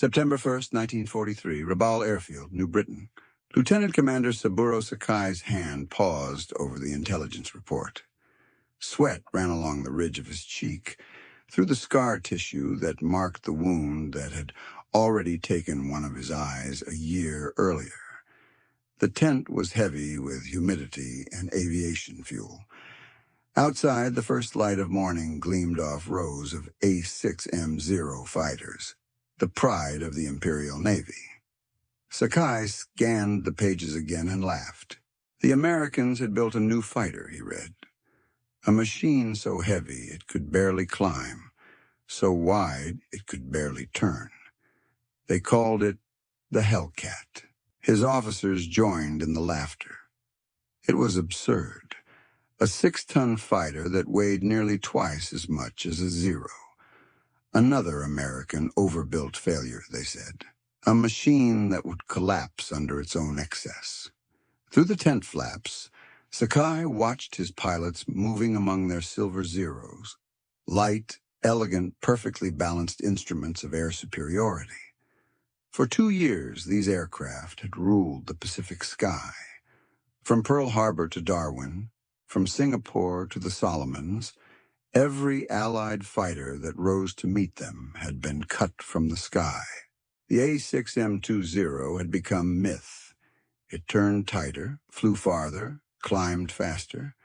September 1st, 1943, Rabaul Airfield, New Britain. Lieutenant Commander Saburo Sakai's hand paused over the intelligence report. Sweat ran along the ridge of his cheek, through the scar tissue that marked the wound that had already taken one of his eyes a year earlier. The tent was heavy with humidity and aviation fuel. Outside, the first light of morning gleamed off rows of A6M Zero fighters, the pride of the Imperial Navy. Sakai scanned the pages again and laughed. The Americans had built a new fighter, he read. A machine so heavy it could barely climb, so wide it could barely turn. They called it the Hellcat. His officers joined in the laughter. It was absurd. A 6-ton fighter that weighed nearly twice as much as a Zero. Another American overbuilt failure, they said. A machine that would collapse under its own excess. Through the tent flaps, Sakai watched his pilots moving among their silver Zeros, light, elegant, perfectly balanced instruments of air superiority. For 2 years, these aircraft had ruled the Pacific sky. From Pearl Harbor to Darwin, from Singapore to the Solomons, every Allied fighter that rose to meet them had been cut from the sky. The A6M Zero had become myth. It turned tighter, flew farther, climbed faster.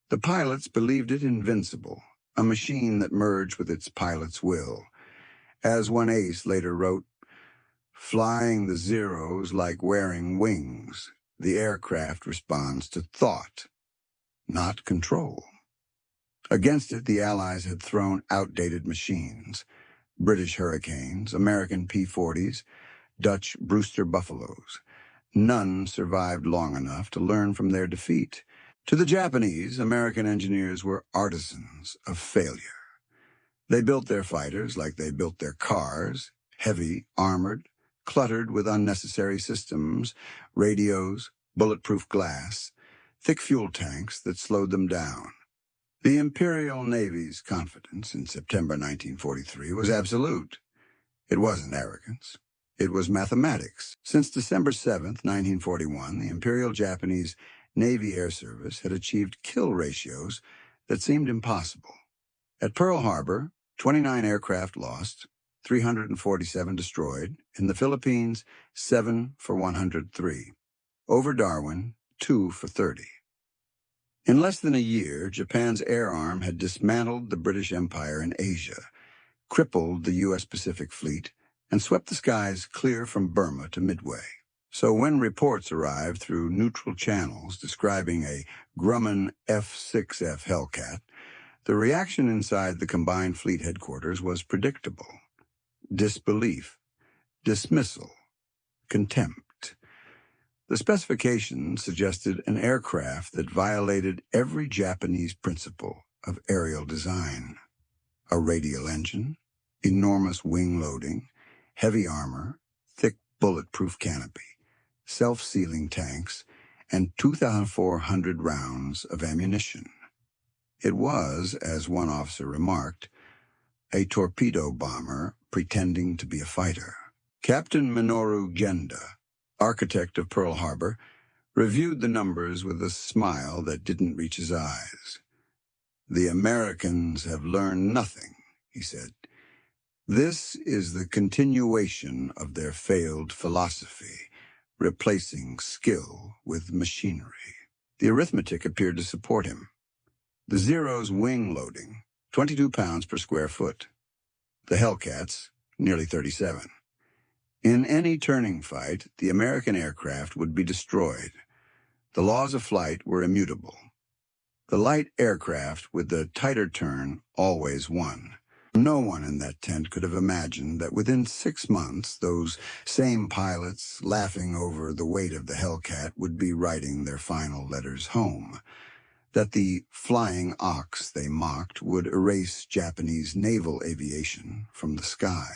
The pilots believed it invincible, a machine that merged with its pilot's will. As one ace later wrote, "Flying the Zeros like wearing wings. The aircraft responds to thought, not control." Against it, the Allies had thrown outdated machines, British Hurricanes, American P-40s, Dutch Brewster Buffaloes. None survived long enough to learn from their defeat. To the Japanese, American engineers were artisans of failure. They built their fighters like they built their cars, heavy, armored, cluttered with unnecessary systems, radios, bulletproof glass, thick fuel tanks that slowed them down. The Imperial Navy's confidence in September 1943 was absolute. It wasn't arrogance. It was mathematics. Since December 7th, 1941, the Imperial Japanese Navy Air Service had achieved kill ratios that seemed impossible. At Pearl Harbor, 29 aircraft lost, 347 destroyed. In the Philippines, 7 for 103. Over Darwin, 2 for 30. In less than a year, Japan's air arm had dismantled the British Empire in Asia, crippled the U.S. Pacific Fleet, and swept the skies clear from Burma to Midway. So when reports arrived through neutral channels describing a Grumman F6F Hellcat, the reaction inside the combined fleet headquarters was predictable. Disbelief, dismissal, contempt. The specifications suggested an aircraft that violated every Japanese principle of aerial design. A radial engine, enormous wing loading, heavy armor, thick bulletproof canopy, self-sealing tanks, and 2,400 rounds of ammunition. It was, as one officer remarked, a torpedo bomber pretending to be a fighter. Captain Minoru Genda, architect of Pearl Harbor, reviewed the numbers with a smile that didn't reach his eyes. "The Americans have learned nothing," he said. "This is the continuation of their failed philosophy, replacing skill with machinery." The arithmetic appeared to support him. The Zero's wing loading, 22 pounds per square foot. The Hellcat's, nearly 37. In any turning fight, the American aircraft would be destroyed. The laws of flight were immutable. The light aircraft with the tighter turn always won. No one in that tent could have imagined that within 6 months, those same pilots, laughing over the weight of the Hellcat, would be writing their final letters home. That the flying ox they mocked would erase Japanese naval aviation from the sky.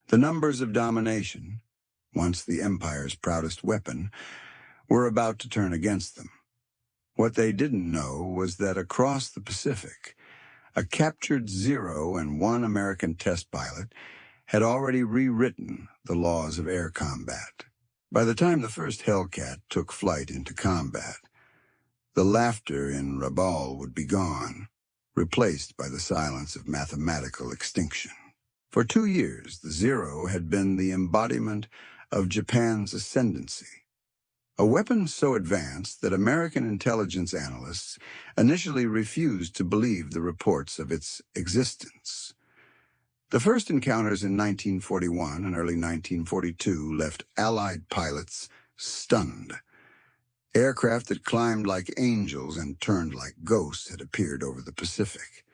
The numbers of domination, once the Empire's proudest weapon, were about to turn against them. What they didn't know was that across the Pacific, a captured Zero and one American test pilot had already rewritten the laws of air combat. By the time the first Hellcat took flight into combat, the laughter in Rabaul would be gone, replaced by the silence of mathematical extinction. For 2 years, the Zero had been the embodiment of Japan's ascendancy, a weapon so advanced that American intelligence analysts initially refused to believe the reports of its existence. The first encounters in 1941 and early 1942 left Allied pilots stunned. Aircraft that climbed like angels and turned like ghosts had appeared over the Pacific.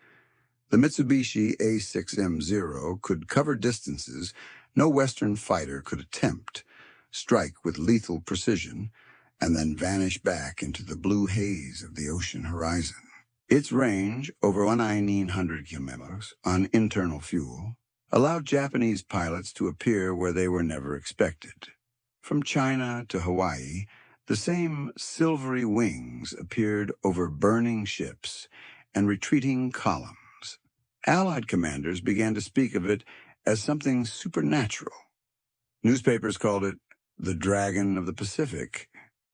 The Mitsubishi A6M Zero could cover distances no Western fighter could attempt, strike with lethal precision, and then vanish back into the blue haze of the ocean horizon. Its range, over 1,900 kilometers, on internal fuel, allowed Japanese pilots to appear where they were never expected. From China to Hawaii, the same silvery wings appeared over burning ships and retreating columns. Allied commanders began to speak of it as something supernatural. Newspapers called it the Dragon of the Pacific,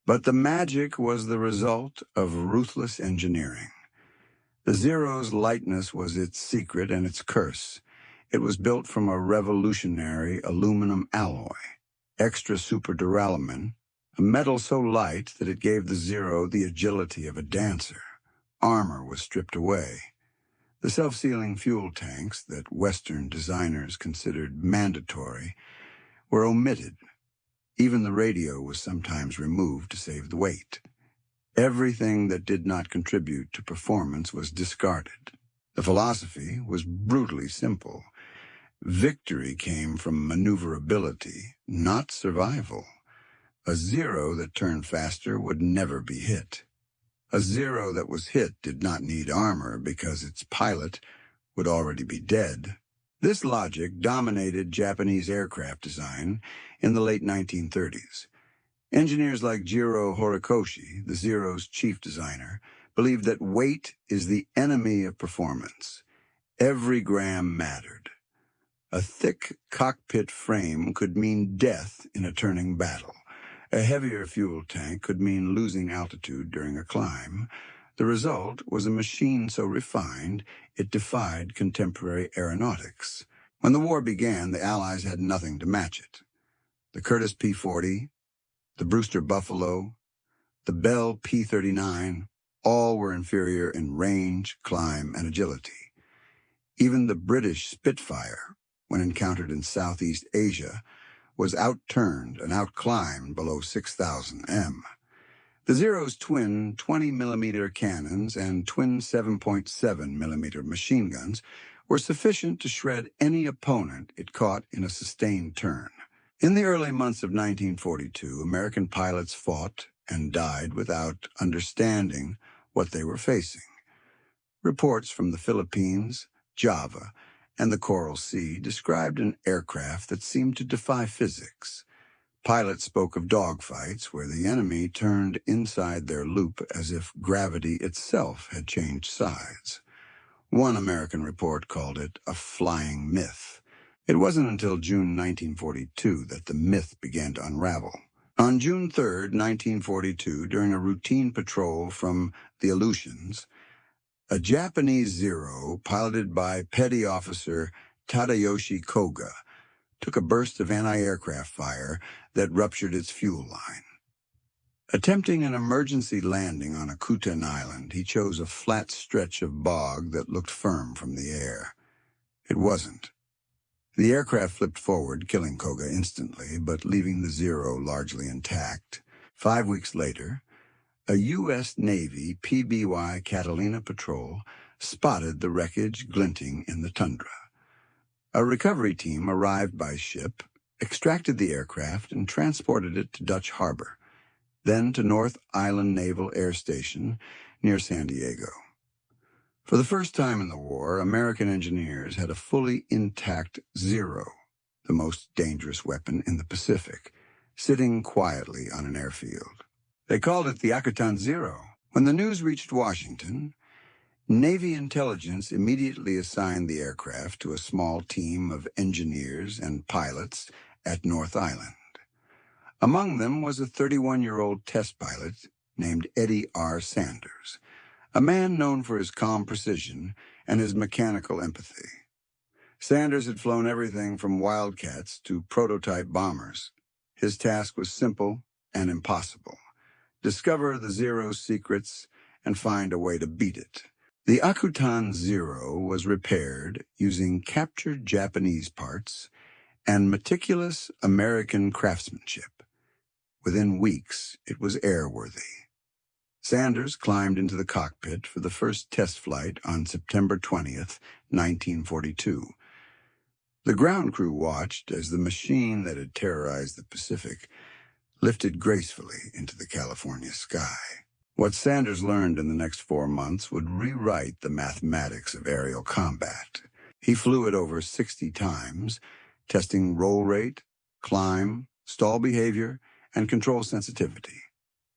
but the magic was the result of ruthless engineering. The Zero's lightness was its secret and its curse. It was built from a revolutionary aluminum alloy, extra superduralumin, a metal so light that it gave the Zero the agility of a dancer. Armor was stripped away. The self-sealing fuel tanks that Western designers considered mandatory were omitted. Even the radio was sometimes removed to save the weight. Everything that did not contribute to performance was discarded. The philosophy was brutally simple. Victory came from maneuverability, not survival. A Zero that turned faster would never be hit. A Zero that was hit did not need armor because its pilot would already be dead. This logic dominated Japanese aircraft design in the late 1930s. Engineers like Jiro Horikoshi, the Zero's chief designer, believed that weight is the enemy of performance. Every gram mattered. A thick cockpit frame could mean death in a turning battle. A heavier fuel tank could mean losing altitude during a climb. The result was a machine so refined it defied contemporary aeronautics. When the war began, the Allies had nothing to match it. The Curtiss P-40, the Brewster Buffalo, the Bell P-39, all were inferior in range, climb, and agility. Even the British Spitfire, when encountered in Southeast Asia, was outturned and outclimbed below 6,000 m. The Zero's twin 20mm cannons and twin 7.7mm machine guns were sufficient to shred any opponent it caught in a sustained turn. In the early months of 1942, American pilots fought and died without understanding what they were facing. Reports from the Philippines, Java, and the Coral Sea described an aircraft that seemed to defy physics. Pilots spoke of dogfights where the enemy turned inside their loop as if gravity itself had changed sides. One American report called it a flying myth. It wasn't until June 1942 that the myth began to unravel. On June 3, 1942, during a routine patrol from the Aleutians, a Japanese Zero, piloted by Petty Officer Tadayoshi Koga, took a burst of anti-aircraft fire that ruptured its fuel line. Attempting an emergency landing on Akutan Island, he chose a flat stretch of bog that looked firm from the air. It wasn't. The aircraft flipped forward, killing Koga instantly, but leaving the Zero largely intact. 5 weeks later, a U.S. Navy PBY Catalina patrol spotted the wreckage glinting in the tundra. A recovery team arrived by ship, extracted the aircraft, and transported it to Dutch Harbor, then to North Island Naval Air Station near San Diego. For the first time in the war, American engineers had a fully intact Zero, the most dangerous weapon in the Pacific, sitting quietly on an airfield. They called it the Akutan Zero. When the news reached Washington, Navy intelligence immediately assigned the aircraft to a small team of engineers and pilots at North Island. Among them was a 31-year-old test pilot named Eddie R. Sanders, a man known for his calm precision and his mechanical empathy. Sanders had flown everything from Wildcats to prototype bombers. His task was simple and impossible: discover the Zero's secrets and find a way to beat it. The Akutan Zero was repaired using captured Japanese parts and meticulous American craftsmanship. Within weeks, it was airworthy. Sanders climbed into the cockpit for the first test flight on September 20th, 1942. The ground crew watched as the machine that had terrorized the Pacific lifted gracefully into the California sky. What Sanders learned in the next 4 months would rewrite the mathematics of aerial combat. He flew it over 60 times, testing roll rate, climb, stall behavior, and control sensitivity.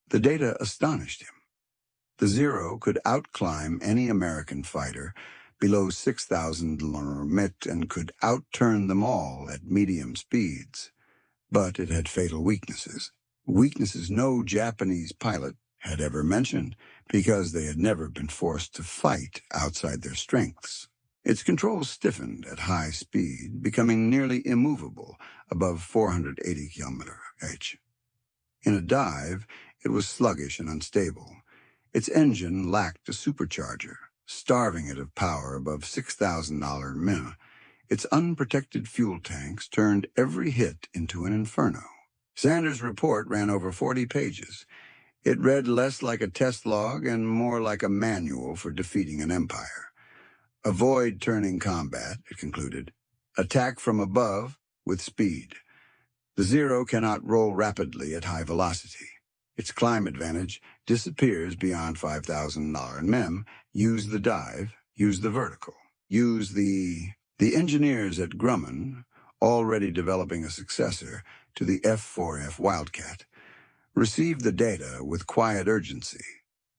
The data astonished him. The Zero could outclimb any American fighter below 6,000 mph and could outturn them all at medium speeds. But it had fatal weaknesses. Weaknesses no Japanese pilot had ever mentioned, because they had never been forced to fight outside their strengths. Its controls stiffened at high speed, becoming nearly immovable above 480 km/h. In a dive, it was sluggish and unstable. Its engine lacked a supercharger, starving it of power above 6,000 mph. Its unprotected fuel tanks turned every hit into an inferno. Sanders' report ran over 40 pages. It read less like a test log and more like a manual for defeating an empire. Avoid turning combat, it concluded. Attack from above with speed. The Zero cannot roll rapidly at high velocity. Its climb advantage disappears beyond 5,000 mph. Use the dive, use the vertical, use the engineers at Grumman, already developing a successor to the F6F Wildcat, received the data with quiet urgency.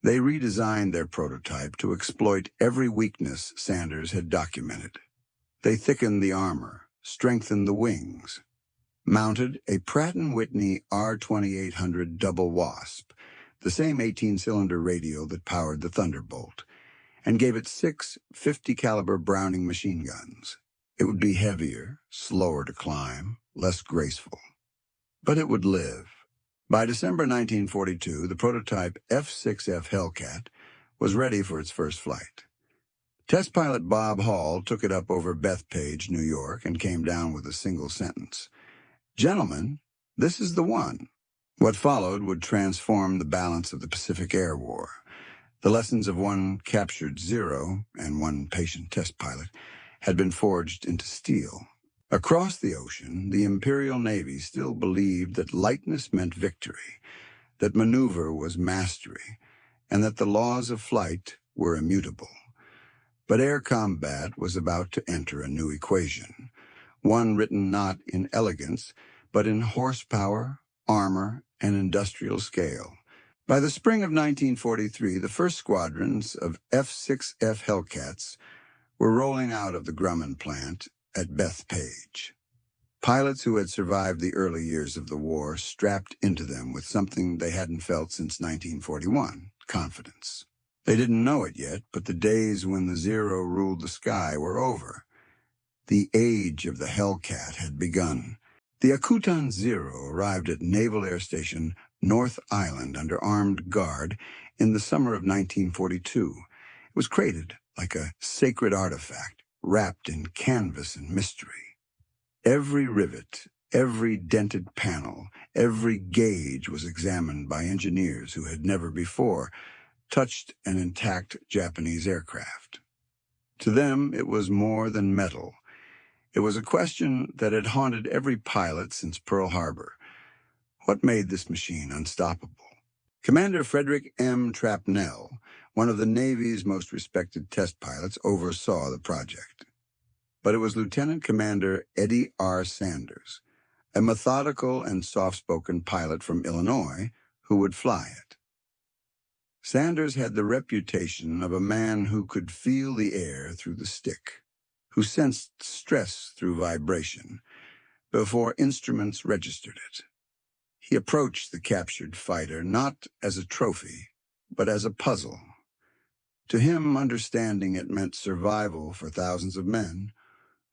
They redesigned their prototype to exploit every weakness Sanders had documented. They thickened the armor, strengthened the wings, mounted a Pratt & Whitney R2800 Double Wasp, the same 18-cylinder radio that powered the Thunderbolt, and gave it 6 50-caliber Browning machine guns. It would be heavier, slower to climb, less graceful. But it would live. By December 1942, the prototype F6F Hellcat was ready for its first flight. Test pilot Bob Hall took it up over Bethpage, New York, and came down with a single sentence: "Gentlemen, this is the one." What followed would transform the balance of the Pacific Air War. The lessons of one captured Zero and one patient test pilot had been forged into steel. Across the ocean, the Imperial Navy still believed that lightness meant victory, that maneuver was mastery, and that the laws of flight were immutable. But air combat was about to enter a new equation, one written not in elegance, but in horsepower, armor, and industrial scale. By the spring of 1943, the first squadrons of F6F Hellcats were rolling out of the Grumman plant at Bethpage. Pilots who had survived the early years of the war strapped into them with something they hadn't felt since 1941, confidence. They didn't know it yet, but the days when the Zero ruled the sky were over. The age of the Hellcat had begun. The Akutan Zero arrived at Naval Air Station North Island under armed guard in the summer of 1942. It was crated like a sacred artifact, wrapped in canvas and mystery. Every rivet, every dented panel, every gauge was examined by engineers who had never before touched an intact Japanese aircraft. To them, it was more than metal. It was a question that had haunted every pilot since Pearl Harbor. What made this machine unstoppable? Commander Frederick M. Trapnell, one of the Navy's most respected test pilots, oversaw the project. But it was Lieutenant Commander Eddie R. Sanders, a methodical and soft-spoken pilot from Illinois, who would fly it. Sanders had the reputation of a man who could feel the air through the stick, who sensed stress through vibration before instruments registered it. He approached the captured fighter not as a trophy, but as a puzzle. To him, understanding it meant survival for thousands of men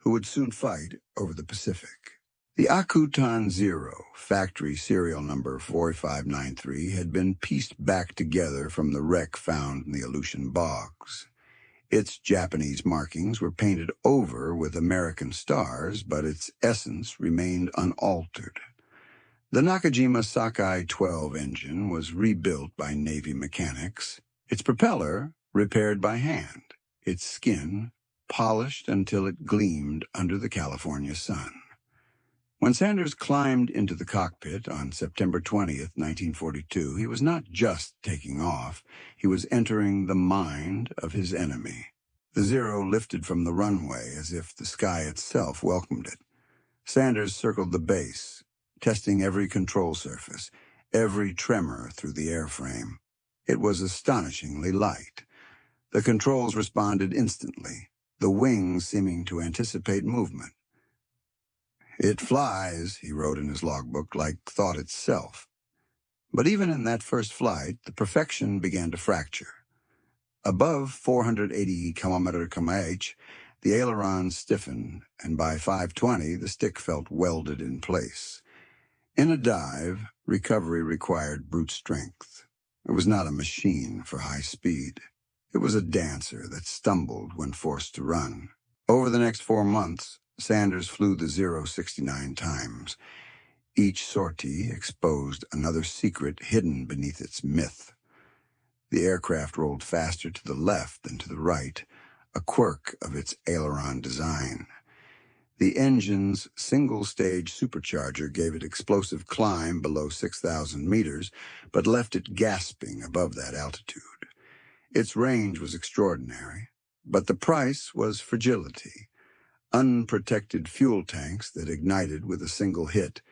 who would soon fight over the Pacific. The Akutan Zero, factory serial number 4593, had been pieced back together from the wreck found in the Aleutian bogs. Its Japanese markings were painted over with American stars, but its essence remained unaltered. The Nakajima Sakai 12 engine was rebuilt by Navy mechanics, its propeller repaired by hand, its skin polished until it gleamed under the California sun. When Sanders climbed into the cockpit on September 20th, 1942, he was not just taking off, he was entering the mind of his enemy. The Zero lifted from the runway as if the sky itself welcomed it. Sanders circled the base, testing every control surface, every tremor through the airframe. It was astonishingly light. The controls responded instantly, the wings seeming to anticipate movement. "It flies," he wrote in his logbook, "like thought itself." But even in that first flight, the perfection began to fracture. Above 480 km/h, the ailerons stiffened, and by 520, the stick felt welded in place. In a dive, recovery required brute strength. It was not a machine for high speed. It was a dancer that stumbled when forced to run. Over the next 4 months, Sanders flew the Zero 69 times. Each sortie exposed another secret hidden beneath its myth. The aircraft rolled faster to the left than to the right, a quirk of its aileron design. The engine's single-stage supercharger gave it explosive climb below 6,000 meters, but left it gasping above that altitude. Its range was extraordinary, but the price was fragility. Unprotected fuel tanks that ignited with a single hit,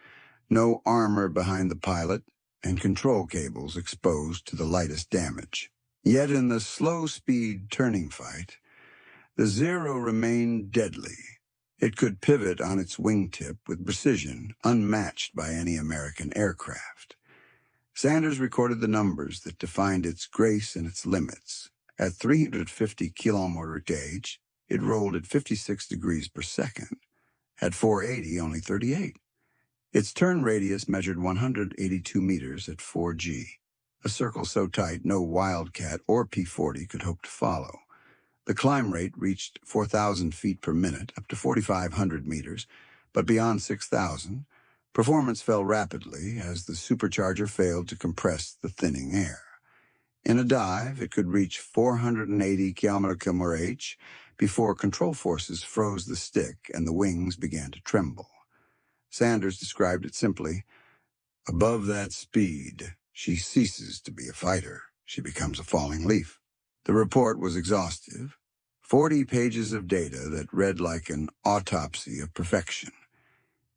no armor behind the pilot, and control cables exposed to the lightest damage. Yet in the slow-speed turning fight, the Zero remained deadly. It could pivot on its wingtip with precision unmatched by any American aircraft. Sanders recorded the numbers that defined its grace and its limits. At 350 km gauge, it rolled at 56 degrees per second. At 480, only 38. Its turn radius measured 182 meters at 4G, a circle so tight no Wildcat or P-40 could hope to follow. The climb rate reached 4,000 feet per minute, up to 4,500 meters, but beyond 6,000, performance fell rapidly as the supercharger failed to compress the thinning air. In a dive, it could reach 480 km/h before control forces froze the stick and the wings began to tremble. Sanders described it simply, "Above that speed, she ceases to be a fighter. She becomes a falling leaf." The report was exhaustive, 40 pages of data that read like an autopsy of perfection.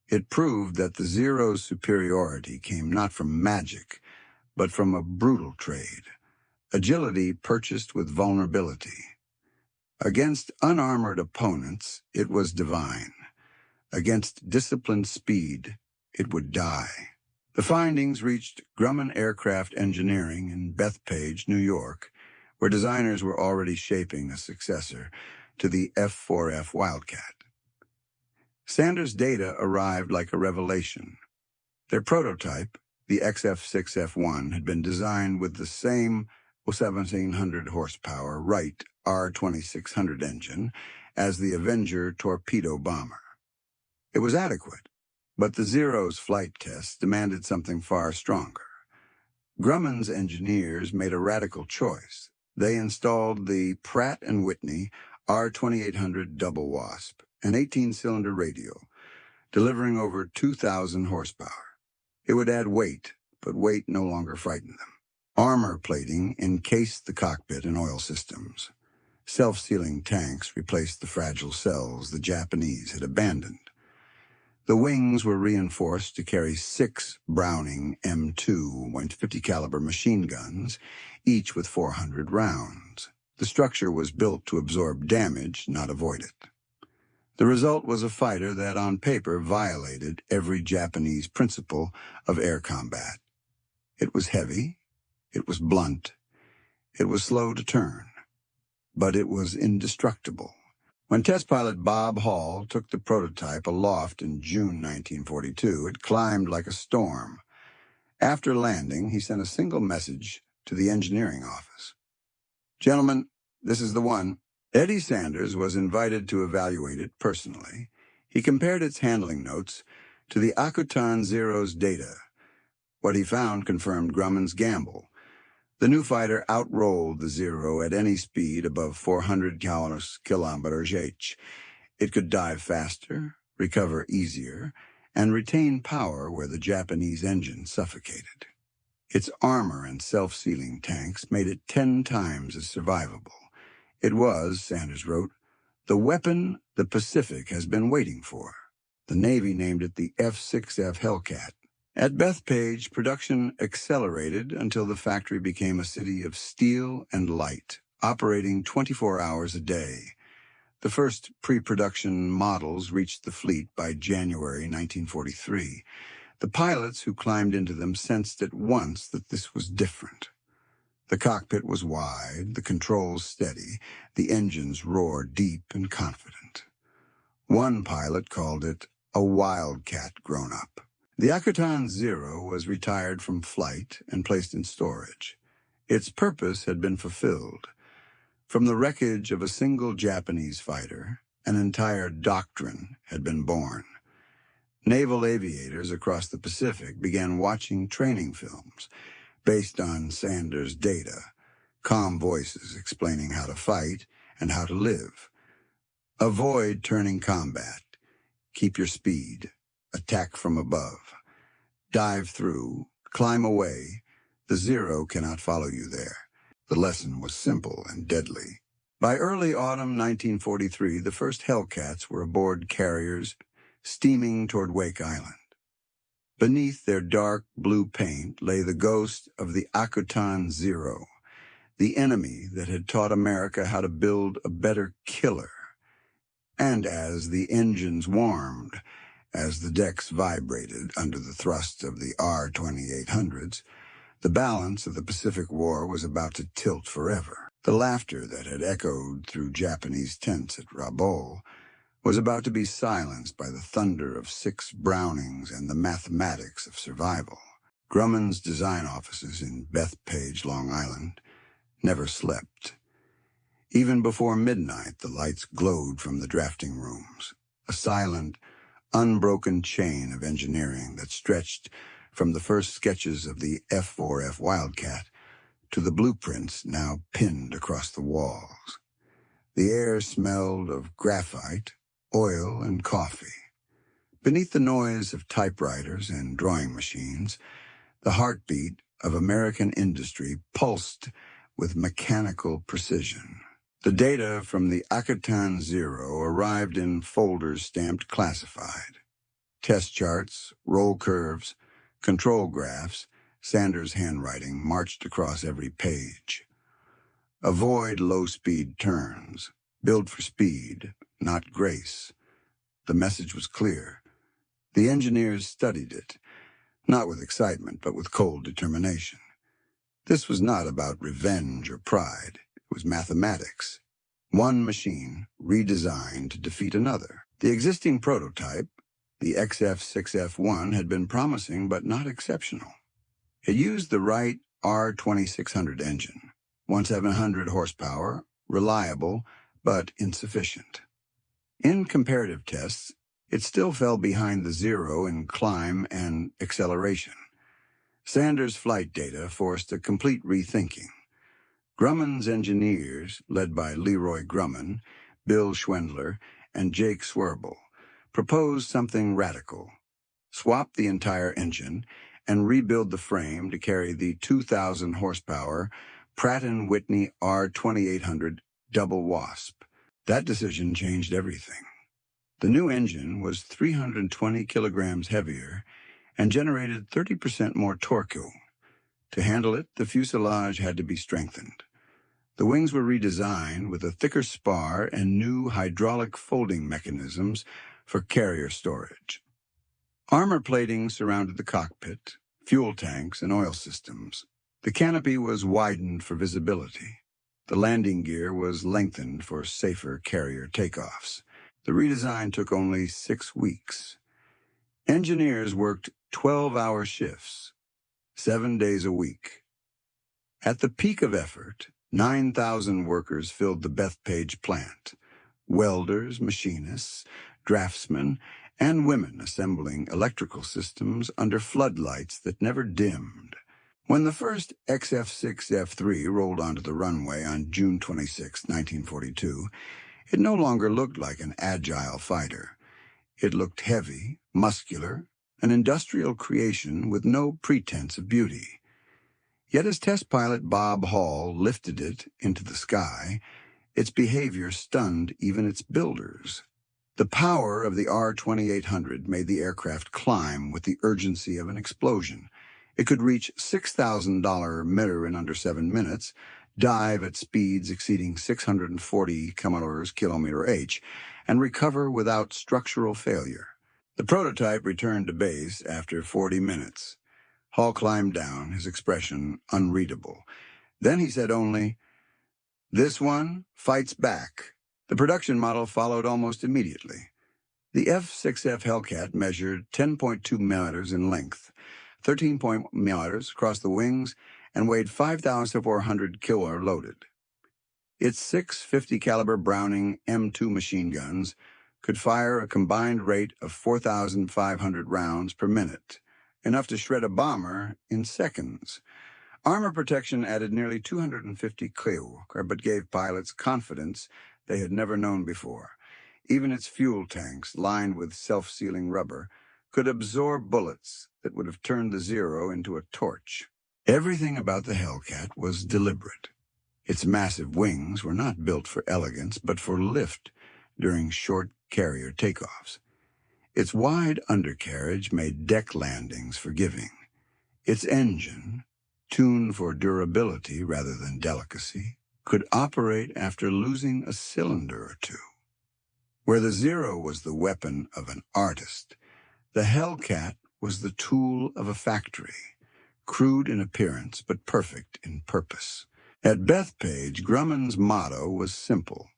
It proved that the Zero's superiority came not from magic, but from a brutal trade, agility purchased with vulnerability. Against unarmored opponents, it was divine. Against disciplined speed, it would die. The findings reached Grumman Aircraft Engineering in Bethpage, New York, where designers were already shaping a successor to the F4F Wildcat. Sanders' data arrived like a revelation. Their prototype, the XF6F1, had been designed with the same 1,700 horsepower Wright R2600 engine as the Avenger torpedo bomber. It was adequate, but the Zero's flight tests demanded something far stronger. Grumman's engineers made a radical choice. They installed the Pratt & Whitney R2800 Double Wasp, an 18-cylinder radial, delivering over 2,000 horsepower. It would add weight, but weight no longer frightened them. Armor plating encased the cockpit and oil systems. Self-sealing tanks replaced the fragile cells the Japanese had abandoned. The wings were reinforced to carry 6 Browning M2 .50 caliber machine guns, each with 400 rounds. The structure was built to absorb damage, not avoid it. The result was a fighter that on paper violated every Japanese principle of air combat. It was heavy, it was blunt, it was slow to turn, but it was indestructible. When test pilot Bob Hall took the prototype aloft in June 1942, it climbed like a storm. After landing, he sent a single message to the engineering office. "Gentlemen, this is the one." Eddie Sanders was invited to evaluate it personally. He compared its handling notes to the Akutan Zero's data. What he found confirmed Grumman's gamble. The new fighter outrolled the Zero at any speed above 400 km/h. It could dive faster, recover easier, and retain power where the Japanese engine suffocated. Its armor and self-sealing tanks made it 10 times as survivable. It was, Sanders wrote, the weapon the Pacific has been waiting for. The Navy named it the F6F Hellcat. At Bethpage, production accelerated until the factory became a city of steel and light, operating 24 hours a day. The first pre-production models reached the fleet by January 1943. The pilots who climbed into them sensed at once that this was different. The cockpit was wide, the controls steady, the engines roared deep and confident. One pilot called it a wildcat grown up. The Akutan Zero was retired from flight and placed in storage. Its purpose had been fulfilled. From the wreckage of a single Japanese fighter, an entire doctrine had been born. Naval aviators across the Pacific began watching training films based on Sanders' data, calm voices explaining how to fight and how to live. Avoid turning combat. Keep your speed. Attack from above. Dive through. Climb away. The Zero cannot follow you there. The lesson was simple and deadly. By early autumn 1943, the first Hellcats were aboard carriers, steaming toward Wake Island. Beneath their dark blue paint lay the ghost of the Akutan Zero, the enemy that had taught America how to build a better killer. And as the engines warmed, as the decks vibrated under the thrust of the R-2800s, the balance of the Pacific War was about to tilt forever. The laughter that had echoed through Japanese tents at Rabaul was about to be silenced by the thunder of 6 Brownings and the mathematics of survival. Grumman's design offices in Bethpage, Long Island, never slept. Even before midnight, the lights glowed from the drafting rooms, a silent, unbroken chain of engineering that stretched from the first sketches of the F4F Wildcat to the blueprints now pinned across the walls. The air smelled of graphite, oil, and coffee. Beneath the noise of typewriters and drawing machines, the heartbeat of American industry pulsed with mechanical precision. The data from the Akutan Zero arrived in folders stamped classified. Test charts, roll curves, control graphs, Sanders' handwriting marched across every page. Avoid low-speed turns. Build for speed, not grace. The message was clear. The engineers studied it, not with excitement, but with cold determination. This was not about revenge or pride. It was mathematics. One machine redesigned to defeat another. The existing prototype, the XF6F1, had been promising but not exceptional. It used the right R2600 engine, 1700 horsepower, reliable, but insufficient. In comparative tests, it still fell behind the Zero in climb and acceleration. Sanders' flight data forced a complete rethinking. Grumman's engineers, led by Leroy Grumman, Bill Schwendler, and Jake Swerble, proposed something radical. Swap the entire engine and rebuild the frame to carry the 2,000 horsepower Pratt & Whitney R2800 Double Wasp. That decision changed everything. The new engine was 320 kilograms heavier and generated 30% more torque. To handle it, the fuselage had to be strengthened. The wings were redesigned with a thicker spar and new hydraulic folding mechanisms for carrier storage. Armor plating surrounded the cockpit, fuel tanks, and oil systems. The canopy was widened for visibility. The landing gear was lengthened for safer carrier takeoffs. The redesign took only 6 weeks. Engineers worked 12-hour shifts, 7 days a week. At the peak of effort, 9,000 workers filled the Bethpage plant. Welders, machinists, draftsmen, and women assembling electrical systems under floodlights that never dimmed. When the first XF6F3 rolled onto the runway on June 26, 1942, it no longer looked like an agile fighter. It looked heavy, muscular, an industrial creation with no pretense of beauty. Yet as test pilot Bob Hall lifted it into the sky, its behavior stunned even its builders. The power of the R-2800 made the aircraft climb with the urgency of an explosion. It could reach $6,000 mirror in under 7 minutes, dive at speeds exceeding 640 km/h, and recover without structural failure. The prototype returned to base after 40 minutes. Hall climbed down, his expression unreadable. Then he said only, "This one fights back." The production model followed almost immediately. The F6F Hellcat measured 10.2 millimeters in length, 13 millimeters across the wings, and weighed 5,400 kilo loaded. Its 650 caliber Browning M2 machine guns could fire a combined rate of 4,500 rounds per minute, enough to shred a bomber in seconds. Armor protection added nearly 250 kilo, but gave pilots confidence they had never known before. Even its fuel tanks, lined with self-sealing rubber, could absorb bullets that would have turned the Zero into a torch. Everything about the Hellcat was deliberate. Its massive wings were not built for elegance, but for lift during short carrier takeoffs. Its wide undercarriage made deck landings forgiving. Its engine, tuned for durability rather than delicacy, could operate after losing a cylinder or two. Where the Zero was the weapon of an artist, the Hellcat was the tool of a factory, crude in appearance but perfect in purpose. At Bethpage, Grumman's motto was simple: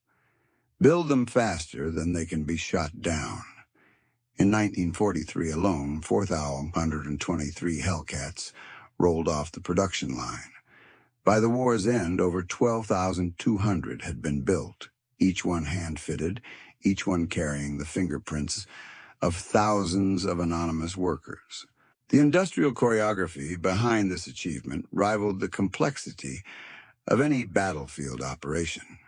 build them faster than they can be shot down. In 1943 alone, 4,123 Hellcats rolled off the production line. By the war's end, over 12,200 had been built, each one hand-fitted, each one carrying the fingerprints of thousands of anonymous workers. The industrial choreography behind this achievement rivaled the complexity of any battlefield operation.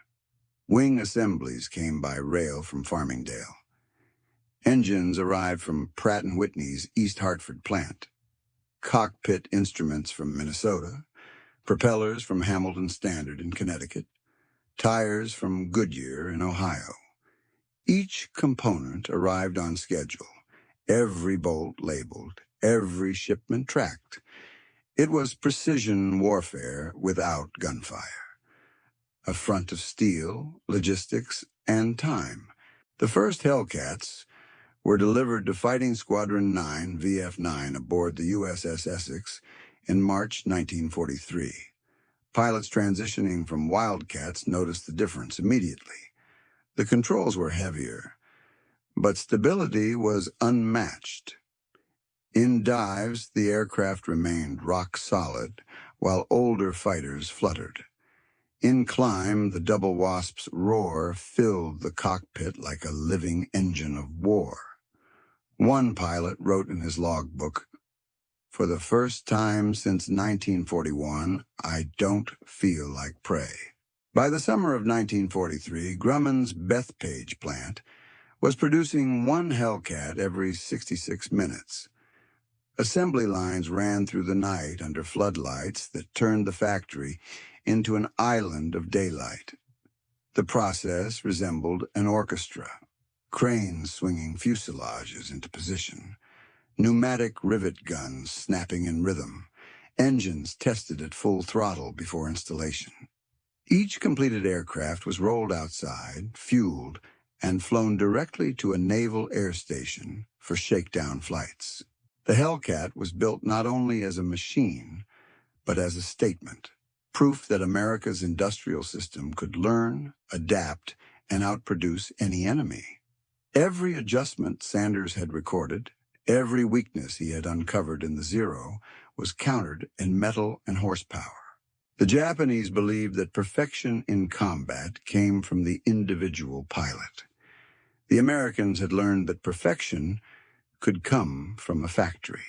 Wing assemblies came by rail from Farmingdale. Engines arrived from Pratt & Whitney's East Hartford plant. Cockpit instruments from Minnesota. Propellers from Hamilton Standard in Connecticut. Tires from Goodyear in Ohio. Each component arrived on schedule, every bolt labeled, every shipment tracked. It was precision warfare without gunfire. A front of steel, logistics, and time. The first Hellcats were delivered to Fighting Squadron 9 VF-9 aboard the USS Essex in March 1943. Pilots transitioning from Wildcats noticed the difference immediately. The controls were heavier, but stability was unmatched. In dives, the aircraft remained rock solid, while older fighters fluttered. In climb, the Double Wasp's roar filled the cockpit like a living engine of war. One pilot wrote in his logbook, "For the first time since 1941, I don't feel like prey." By the summer of 1943, Grumman's Bethpage plant was producing one Hellcat every 66 minutes. Assembly lines ran through the night under floodlights that turned the factory into an island of daylight. The process resembled an orchestra. cranes swinging fuselages into position, pneumatic rivet guns snapping in rhythm, engines tested at full throttle before installation. Each completed aircraft was rolled outside, fueled, and flown directly to a naval air station for shakedown flights. The Hellcat was built not only as a machine, but as a statement, proof that America's industrial system could learn, adapt, and outproduce any enemy. Every adjustment Sanders had recorded, every weakness he had uncovered in the Zero, was countered in metal and horsepower. The Japanese believed that perfection in combat came from the individual pilot. The Americans had learned that perfection could come from a factory.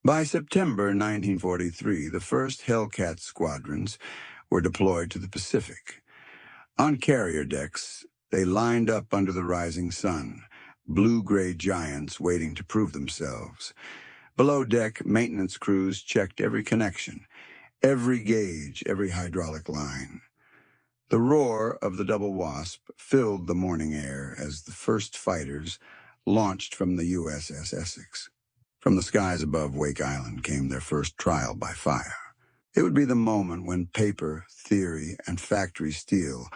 By September 1943, the first Hellcat squadrons were deployed to the Pacific. On carrier decks, they lined up under the rising sun, blue-gray giants waiting to prove themselves. Below deck, maintenance crews checked every connection, every gauge, every hydraulic line. The roar of the Double Wasp filled the morning air as the first fighters launched from the USS Essex. From the skies above Wake Island came their first trial by fire. It would be the moment when paper, theory, and factory steel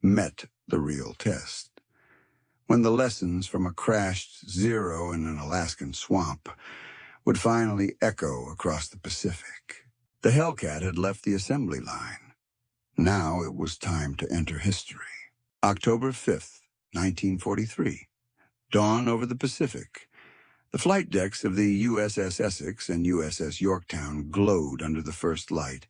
met the real test. When the lessons from a crashed Zero in an Alaskan swamp would finally echo across the Pacific. The Hellcat had left the assembly line. Now it was time to enter history. October 5th, 1943. Dawn over the Pacific. The flight decks of the USS Essex and USS Yorktown glowed under the first light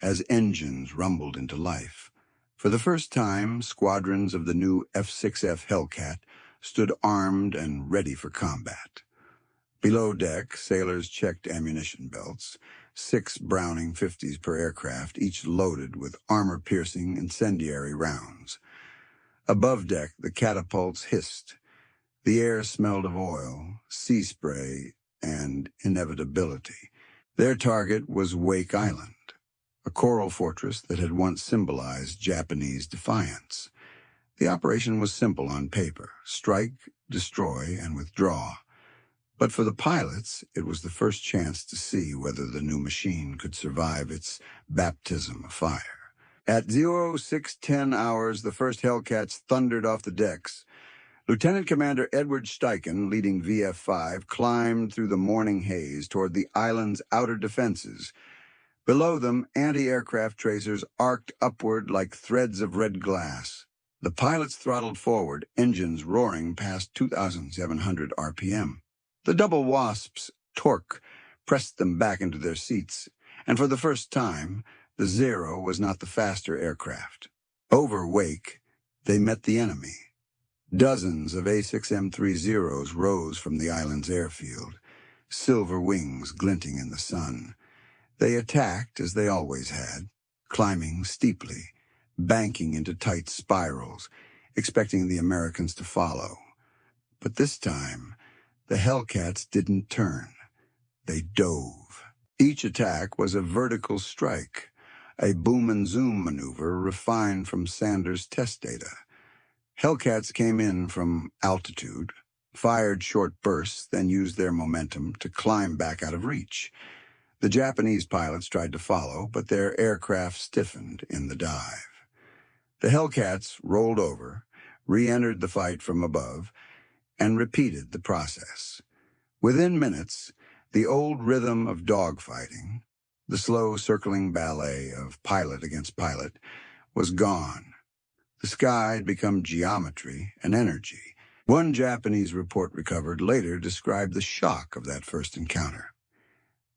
as engines rumbled into life. For the first time, squadrons of the new F6F Hellcat stood armed and ready for combat. Below deck, sailors checked ammunition belts, 6 Browning 50s per aircraft, each loaded with armor-piercing incendiary rounds. Above deck, the catapults hissed. The air smelled of oil, sea spray, and inevitability. Their target was Wake Island, a coral fortress that had once symbolized Japanese defiance. The operation was simple on paper: strike, destroy, and withdraw. But for the pilots, it was the first chance to see whether the new machine could survive its baptism of fire. At 0610 hours, the first Hellcats thundered off the decks. Lieutenant Commander Edward Steichen, leading VF-5, climbed through the morning haze toward the island's outer defenses. Below them, anti-aircraft tracers arced upward like threads of red glass. The pilots throttled forward, engines roaring past 2,700 RPM. The Double Wasp's torque pressed them back into their seats, and for the first time, the Zero was not the faster aircraft. Over Wake, they met the enemy. Dozens of A6M Zeros rose from the island's airfield, silver wings glinting in the sun. They attacked as they always had, climbing steeply, banking into tight spirals, expecting the Americans to follow. But this time, the Hellcats didn't turn. They dove. Each attack was a vertical strike, a boom and zoom maneuver refined from Sanders' test data. Hellcats came in from altitude, fired short bursts, then used their momentum to climb back out of reach. The Japanese pilots tried to follow, but their aircraft stiffened in the dive. The Hellcats rolled over, re-entered the fight from above, and repeated the process. Within minutes, the old rhythm of dogfighting, the slow circling ballet of pilot against pilot, was gone. The sky had become geometry and energy. One Japanese report recovered later described the shock of that first encounter.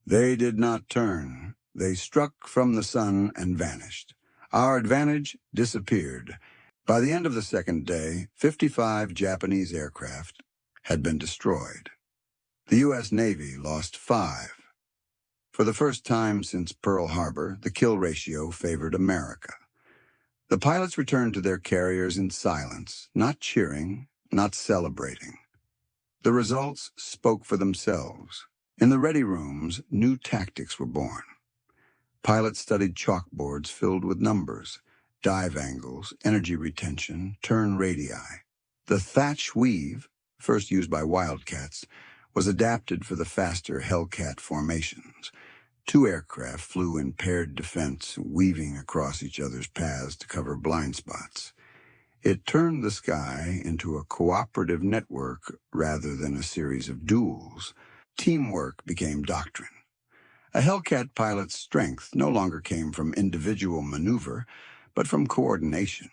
They did not turn. They struck from the sun and vanished. Our advantage disappeared. By the end of the second day, 55 Japanese aircraft had been destroyed. The U.S. Navy lost 5. For the first time since Pearl Harbor, the kill ratio favored America. The pilots returned to their carriers in silence, not cheering, not celebrating. The results spoke for themselves. In the ready rooms, new tactics were born. Pilots studied chalkboards filled with numbers, dive angles, energy retention, turn radii. The thatch weave, first used by Wildcats, was adapted for the faster Hellcat formations. Two aircraft flew in paired defense, weaving across each other's paths to cover blind spots. It turned the sky into a cooperative network rather than a series of duels. Teamwork became doctrine. A Hellcat pilot's strength no longer came from individual maneuver, but from coordination.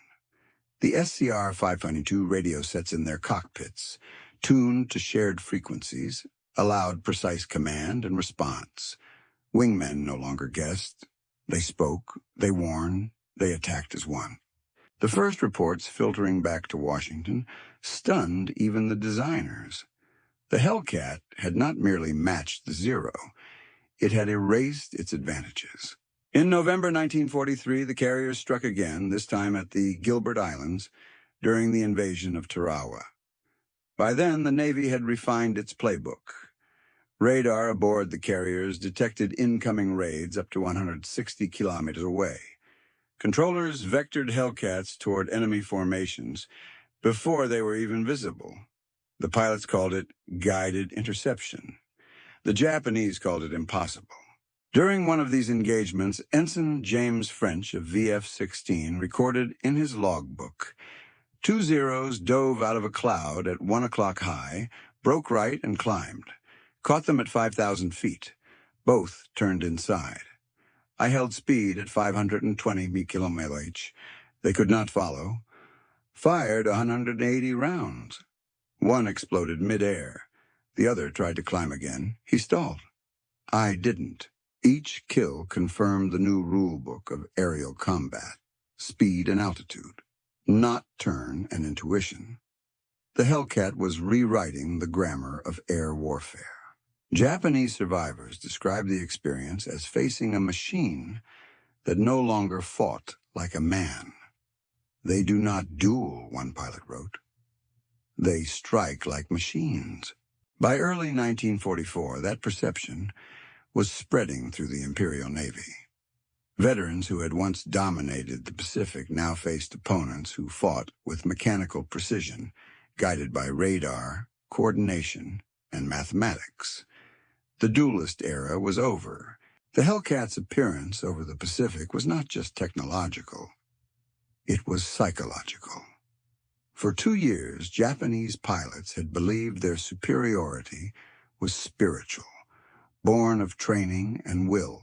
The SCR 522 radio sets in their cockpits, tuned to shared frequencies, allowed precise command and response. Wingmen no longer guessed. They spoke, they warned, they attacked as one. The first reports filtering back to Washington stunned even the designers. The Hellcat had not merely matched the Zero, it had erased its advantages. In November 1943, the carriers struck again, this time at the Gilbert Islands, during the invasion of Tarawa. By then, the Navy had refined its playbook. Radar aboard the carriers detected incoming raids up to 160 kilometers away. Controllers vectored Hellcats toward enemy formations before they were even visible. The pilots called it guided interception. The Japanese called it impossible. During one of these engagements, Ensign James French of VF-16 recorded in his logbook, "Two Zeros dove out of a cloud at 1 o'clock high, broke right and climbed. Caught them at 5,000 feet. Both turned inside. I held speed at 520 km/h. They could not follow. Fired 180 rounds. One exploded mid-air. The other tried to climb again. He stalled. I didn't." Each kill confirmed the new rule book of aerial combat: speed and altitude, not turn and intuition. The Hellcat was rewriting the grammar of air warfare. Japanese survivors described the experience as facing a machine that no longer fought like a man. "They do not duel," one pilot wrote. "They strike like machines." By early 1944, that perception was spreading through the Imperial Navy. Veterans who had once dominated the Pacific now faced opponents who fought with mechanical precision, guided by radar, coordination, and mathematics. The duelist era was over. The Hellcat's appearance over the Pacific was not just technological, it was psychological. For 2 years, Japanese pilots had believed their superiority was spiritual, born of training and will.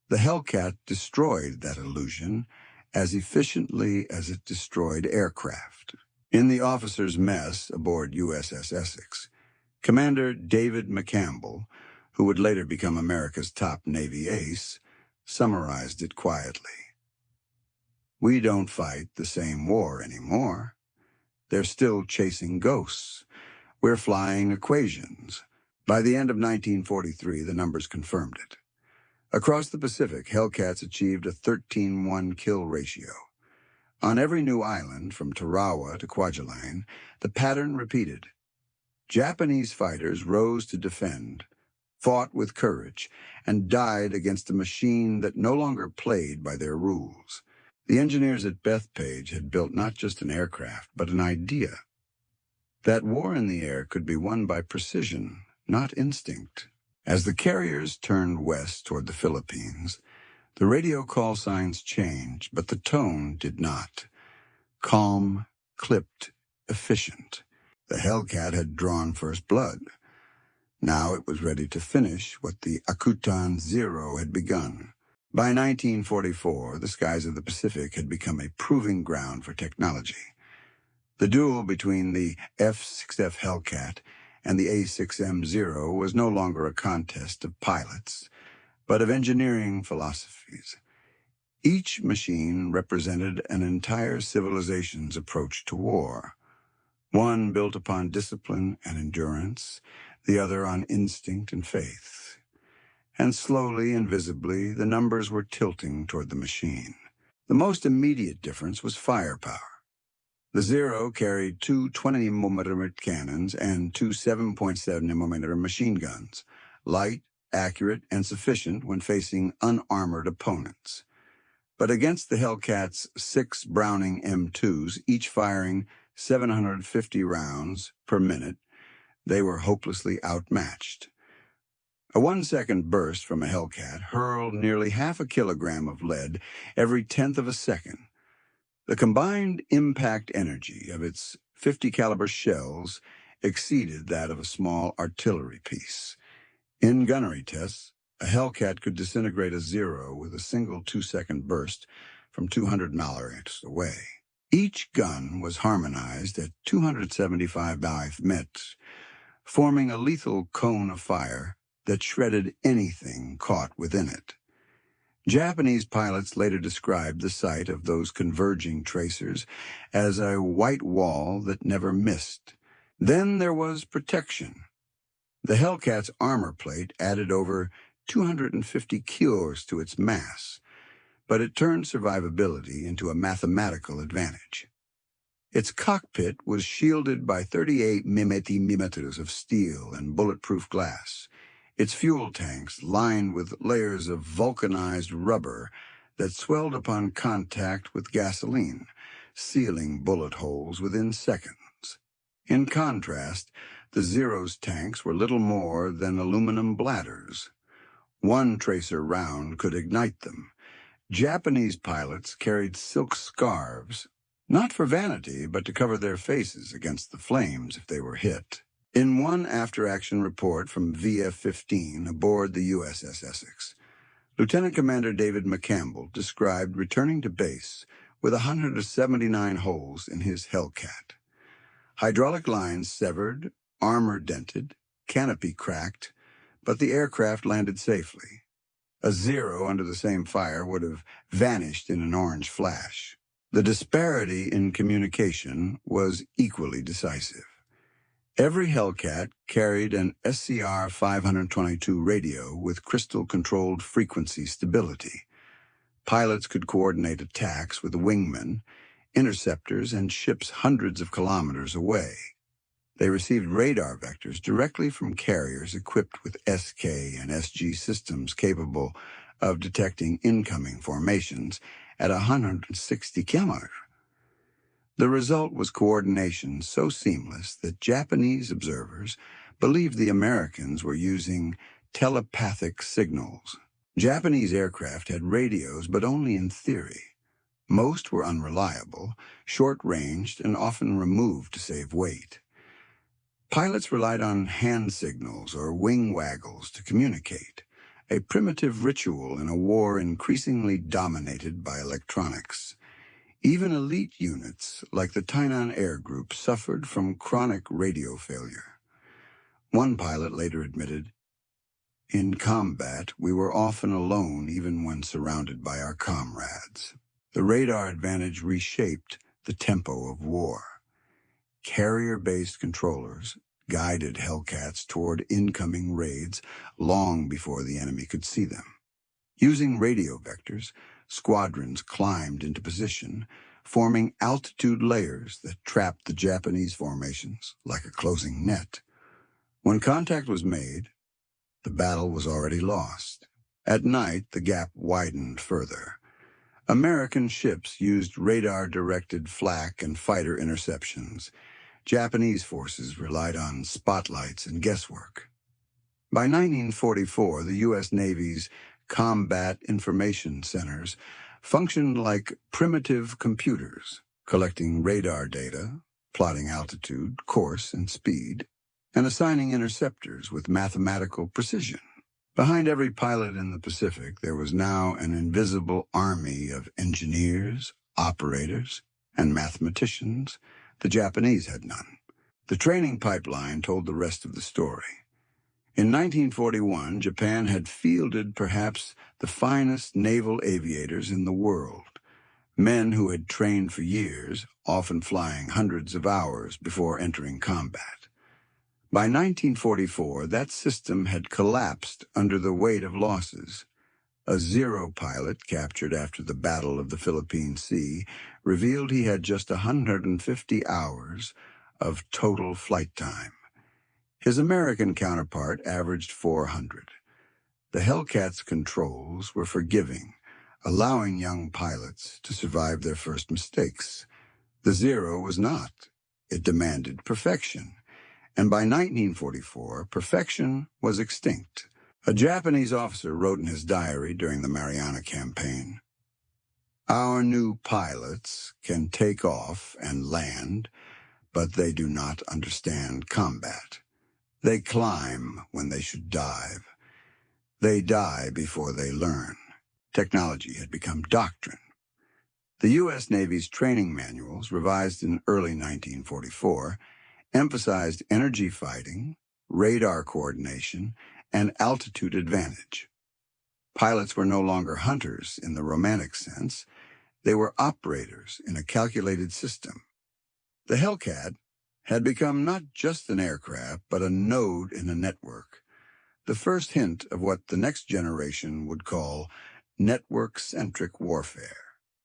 The Hellcat destroyed that illusion as efficiently as it destroyed aircraft. In the officers' mess aboard USS Essex, Commander David McCampbell, who would later become America's top Navy ace, summarized it quietly. "We don't fight the same war anymore. They're still chasing ghosts. We're flying equations." By the end of 1943, the numbers confirmed it. Across the Pacific, Hellcats achieved a 13-1 kill ratio. On every new island, from Tarawa to Kwajalein, the pattern repeated. Japanese fighters rose to defend, fought with courage, and died against a machine that no longer played by their rules. The engineers at Bethpage had built not just an aircraft, but an idea. That war in the air could be won by precision, not instinct. As the carriers turned west toward the Philippines, the radio call signs changed, but the tone did not. Calm, clipped, efficient. The Hellcat had drawn first blood. Now it was ready to finish what the Akutan Zero had begun. By 1944, the skies of the Pacific had become a proving ground for technology. The duel between the F6F Hellcat and the A6M Zero was no longer a contest of pilots, but of engineering philosophies. Each machine represented an entire civilization's approach to war. One built upon discipline and endurance, the other on instinct and faith. And slowly and visibly, the numbers were tilting toward the machine. The most immediate difference was firepower. The Zero carried two 20mm cannons and two 7.7mm machine guns, light, accurate, and sufficient when facing unarmored opponents. But against the Hellcat's 6 Browning M2s, each firing 750 rounds per minute, they were hopelessly outmatched. A 1-second burst from a Hellcat hurled nearly half a kilogram of lead every tenth of a second. The combined impact energy of its 50 caliber shells exceeded that of a small artillery piece. In gunnery tests, a Hellcat could disintegrate a Zero with a single 2-second burst from 200 miles away. Each gun was harmonized at 275 meters, forming a lethal cone of fire that shredded anything caught within it. Japanese pilots later described the sight of those converging tracers as a white wall that never missed. Then there was protection. The Hellcat's armor plate added over 250 kilos to its mass, but it turned survivability into a mathematical advantage. Its cockpit was shielded by 38 millimeters of steel and bulletproof glass, its fuel tanks lined with layers of vulcanized rubber that swelled upon contact with gasoline, sealing bullet holes within seconds. In contrast, the Zero's tanks were little more than aluminum bladders. One tracer round could ignite them. Japanese pilots carried silk scarves, not for vanity, but to cover their faces against the flames if they were hit. In one after-action report from VF-15 aboard the USS Essex, Lieutenant Commander David McCampbell described returning to base with 179 holes in his Hellcat. Hydraulic lines severed, armor dented, canopy cracked, but the aircraft landed safely. A Zero under the same fire would have vanished in an orange flash. The disparity in communication was equally decisive. Every Hellcat carried an SCR 522 radio with crystal-controlled frequency stability. Pilots could coordinate attacks with wingmen, interceptors, and ships hundreds of kilometers away. They received radar vectors directly from carriers equipped with SK and SG systems capable of detecting incoming formations at 160 kilometers. The result was coordination so seamless that Japanese observers believed the Americans were using telepathic signals. Japanese aircraft had radios, but only in theory. Most were unreliable, short-ranged, and often removed to save weight. Pilots relied on hand signals or wing waggles to communicate, a primitive ritual in a war increasingly dominated by electronics. Even elite units, like the Tainan Air Group, suffered from chronic radio failure. One pilot later admitted, "In combat, we were often alone even when surrounded by our comrades." The radar advantage reshaped the tempo of war. Carrier-based controllers guided Hellcats toward incoming raids long before the enemy could see them. Using radio vectors, squadrons climbed into position, forming altitude layers that trapped the Japanese formations like a closing net. When contact was made, the battle was already lost. At night, the gap widened further. American ships used radar-directed flak and fighter interceptions. Japanese forces relied on spotlights and guesswork. By 1944, the U.S. Navy's combat information centers functioned like primitive computers, collecting radar data, plotting altitude, course, and speed, and assigning interceptors with mathematical precision. Behind every pilot in the Pacific, there was now an invisible army of engineers, operators, and mathematicians. The Japanese had none. The training pipeline told the rest of the story. In 1941, Japan had fielded perhaps the finest naval aviators in the world, men who had trained for years, often flying hundreds of hours before entering combat. By 1944, that system had collapsed under the weight of losses. A Zero pilot captured after the Battle of the Philippine Sea revealed he had just 150 hours of total flight time. His American counterpart averaged 400. The Hellcat's controls were forgiving, allowing young pilots to survive their first mistakes. The Zero was not. It demanded perfection, and by 1944, perfection was extinct. A Japanese officer wrote in his diary during the Mariana Campaign, "Our new pilots can take off and land, but they do not understand combat. They climb when they should dive. They die before they learn." Technology had become doctrine. The U.S. Navy's training manuals, revised in early 1944, emphasized energy fighting, radar coordination, and altitude advantage. Pilots were no longer hunters in the romantic sense. They were operators in a calculated system. The Hellcat had become not just an aircraft, but a node in a network, the first hint of what the next generation would call network-centric warfare.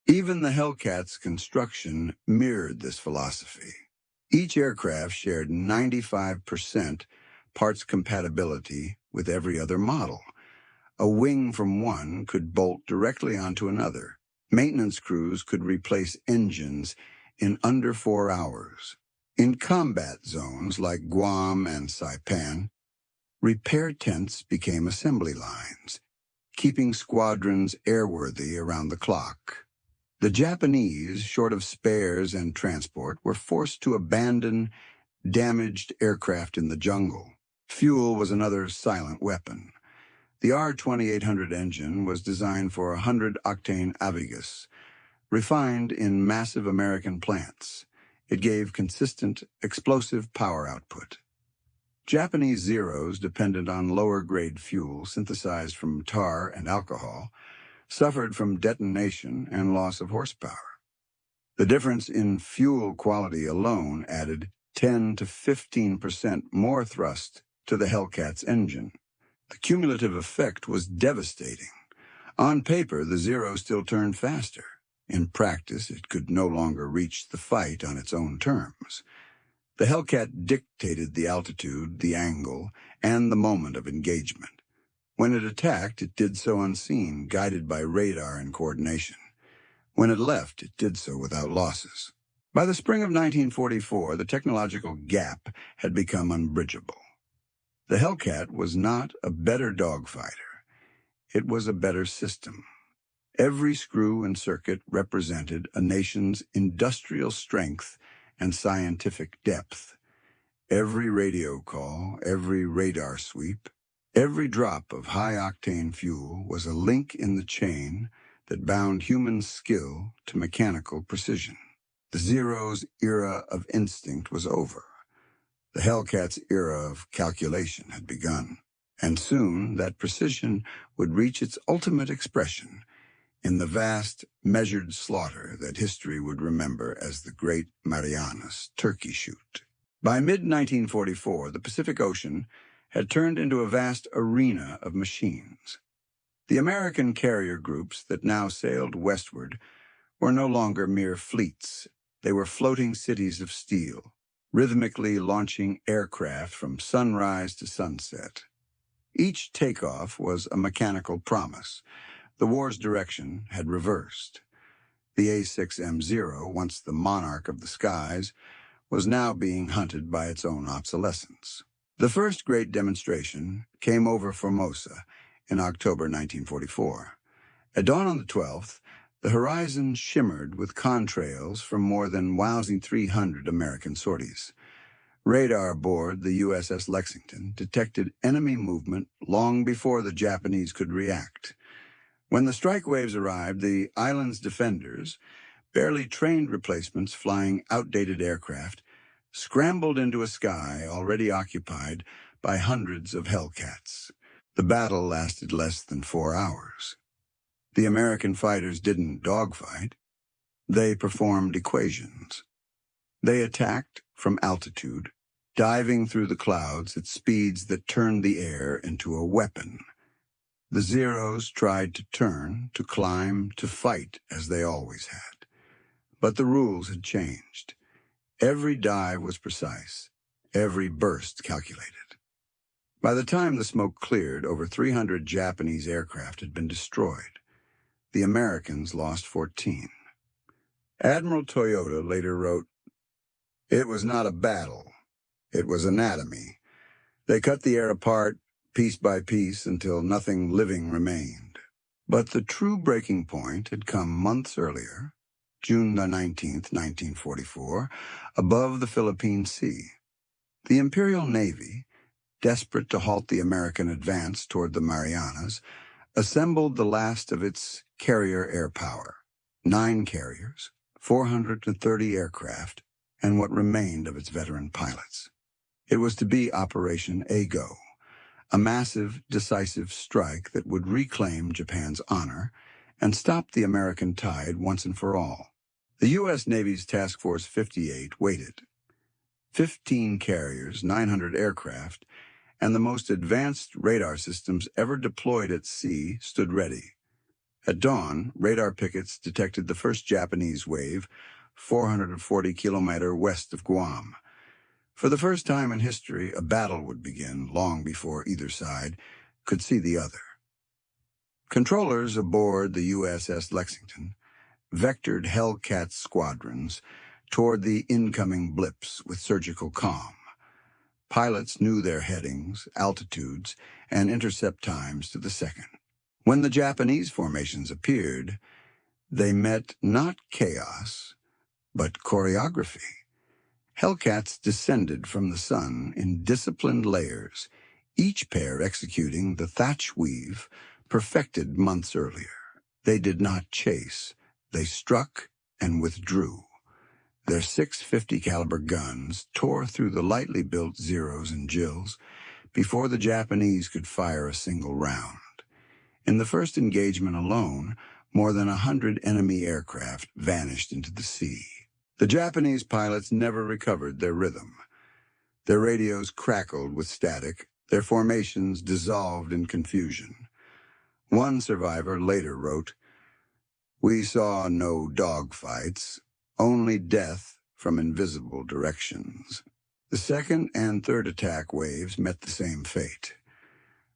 Even the Hellcat's construction mirrored this philosophy. Each aircraft shared 95% parts compatibility with every other model. A wing from one could bolt directly onto another. Maintenance crews could replace engines in under 4 hours. In combat zones like Guam and Saipan, repair tents became assembly lines, keeping squadrons airworthy around the clock. The Japanese, short of spares and transport, were forced to abandon damaged aircraft in the jungle. Fuel was another silent weapon. The R-2800 engine was designed for 100-octane Avigus, refined in massive American plants. It gave consistent, explosive power output. Japanese Zeros, dependent on lower-grade fuel synthesized from tar and alcohol, suffered from detonation and loss of horsepower. The difference in fuel quality alone added 10 to 15% more thrust to the Hellcat's engine. The cumulative effect was devastating. On paper, the Zero still turned faster. In practice, it could no longer reach the fight on its own terms. The Hellcat dictated the altitude, the angle, and the moment of engagement. When it attacked, it did so unseen, guided by radar and coordination. When it left, it did so without losses. By the spring of 1944, the technological gap had become unbridgeable. The Hellcat was not a better dogfighter. It was a better system. Every screw and circuit represented a nation's industrial strength and scientific depth. Every radio call, every radar sweep, every drop of high-octane fuel was a link in the chain that bound human skill to mechanical precision. The Zero's era of instinct was over. The Hellcat's era of calculation had begun, and soon that precision would reach its ultimate expression in the vast, measured slaughter that history would remember as the Great Marianas Turkey Shoot. By mid-1944, the Pacific Ocean had turned into a vast arena of machines. The American carrier groups that now sailed westward were no longer mere fleets. They were floating cities of steel, rhythmically launching aircraft from sunrise to sunset. Each takeoff was a mechanical promise. The war's direction had reversed. The A6M Zero, once the monarch of the skies, was now being hunted by its own obsolescence. The first great demonstration came over Formosa in October 1944. At dawn on the 12th, the horizon shimmered with contrails from more than whousing 300 American sorties. Radar aboard the USS Lexington detected enemy movement long before the Japanese could react. When the strike waves arrived, the island's defenders, barely trained replacements flying outdated aircraft, scrambled into a sky already occupied by hundreds of Hellcats. The battle lasted less than 4 hours. The American fighters didn't dogfight. They performed equations. They attacked from altitude, diving through the clouds at speeds that turned the air into a weapon. The Zeros tried to turn, to climb, to fight as they always had. But the rules had changed. Every dive was precise, every burst calculated. By the time the smoke cleared, over 300 Japanese aircraft had been destroyed. The Americans lost 14. Admiral Toyota later wrote, It was not a battle. It was anatomy. They cut the air apart, piece by piece, until nothing living remained. But the true breaking point had come months earlier, June the 19th, 1944, above the Philippine Sea. The Imperial Navy, desperate to halt the American advance toward the Marianas, assembled the last of its carrier air power, 9 carriers, 430 aircraft, and what remained of its veteran pilots. It was to be Operation A-Go, a massive, decisive strike that would reclaim Japan's honor and stop the American tide once and for all. The U.S. Navy's Task Force 58 waited. 15 carriers, 900 aircraft, and the most advanced radar systems ever deployed at sea stood ready. At dawn, radar pickets detected the first Japanese wave, 440 kilometers west of Guam. For the first time in history, a battle would begin long before either side could see the other. Controllers aboard the USS Lexington vectored Hellcat squadrons toward the incoming blips with surgical calm. Pilots knew their headings, altitudes, and intercept times to the second. When the Japanese formations appeared, they met not chaos, but choreography. Hellcats descended from the sun in disciplined layers, each pair executing the thatch weave perfected months earlier. They did not chase. They struck and withdrew. Their 650 caliber guns tore through the lightly built Zeros and Jills before the Japanese could fire a single round. In the first engagement alone, more than 100 enemy aircraft vanished into the sea. The Japanese pilots never recovered their rhythm. Their radios crackled with static, their formations dissolved in confusion. One survivor later wrote, "We saw no dogfights, only death from invisible directions." The second and third attack waves met the same fate.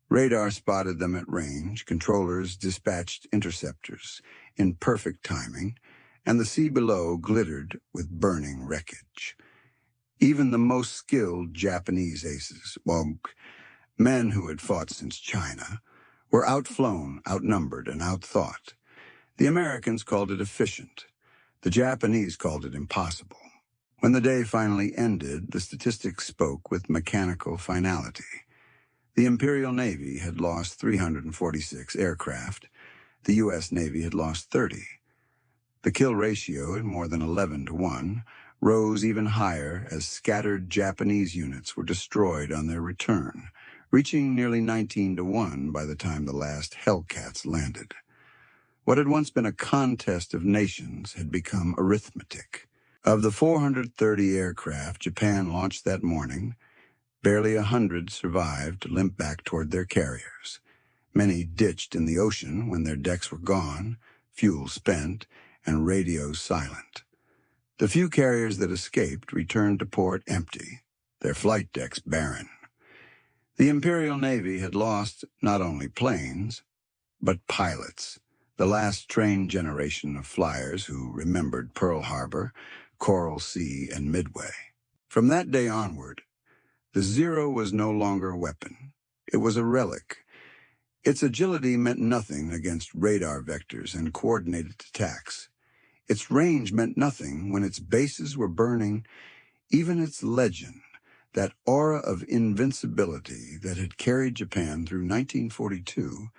Radar spotted them at range, controllers dispatched interceptors in perfect timing, and the sea below glittered with burning wreckage. Even the most skilled Japanese aces, men who had fought since China, were outflown, outnumbered, and outthought. The Americans called it efficient. The Japanese called it impossible. When the day finally ended, the statistics spoke with mechanical finality. The Imperial Navy had lost 346 aircraft. The U.S. Navy had lost 30. The kill ratio, at more than 11-1, rose even higher as scattered Japanese units were destroyed on their return, reaching nearly 19-1 by the time the last Hellcats landed. What had once been a contest of nations had become arithmetic. Of the 430 aircraft Japan launched that morning, barely 100 survived to limp back toward their carriers. Many ditched in the ocean when their decks were gone, fuel spent, and radios silent. The few carriers that escaped returned to port empty, their flight decks barren. The Imperial Navy had lost not only planes, but pilots, the last trained generation of flyers who remembered Pearl Harbor, Coral Sea, and Midway. From that day onward, the Zero was no longer a weapon. It was a relic. Its agility meant nothing against radar vectors and coordinated attacks. Its range meant nothing when its bases were burning. Even its legend, that aura of invincibility that had carried Japan through 1942,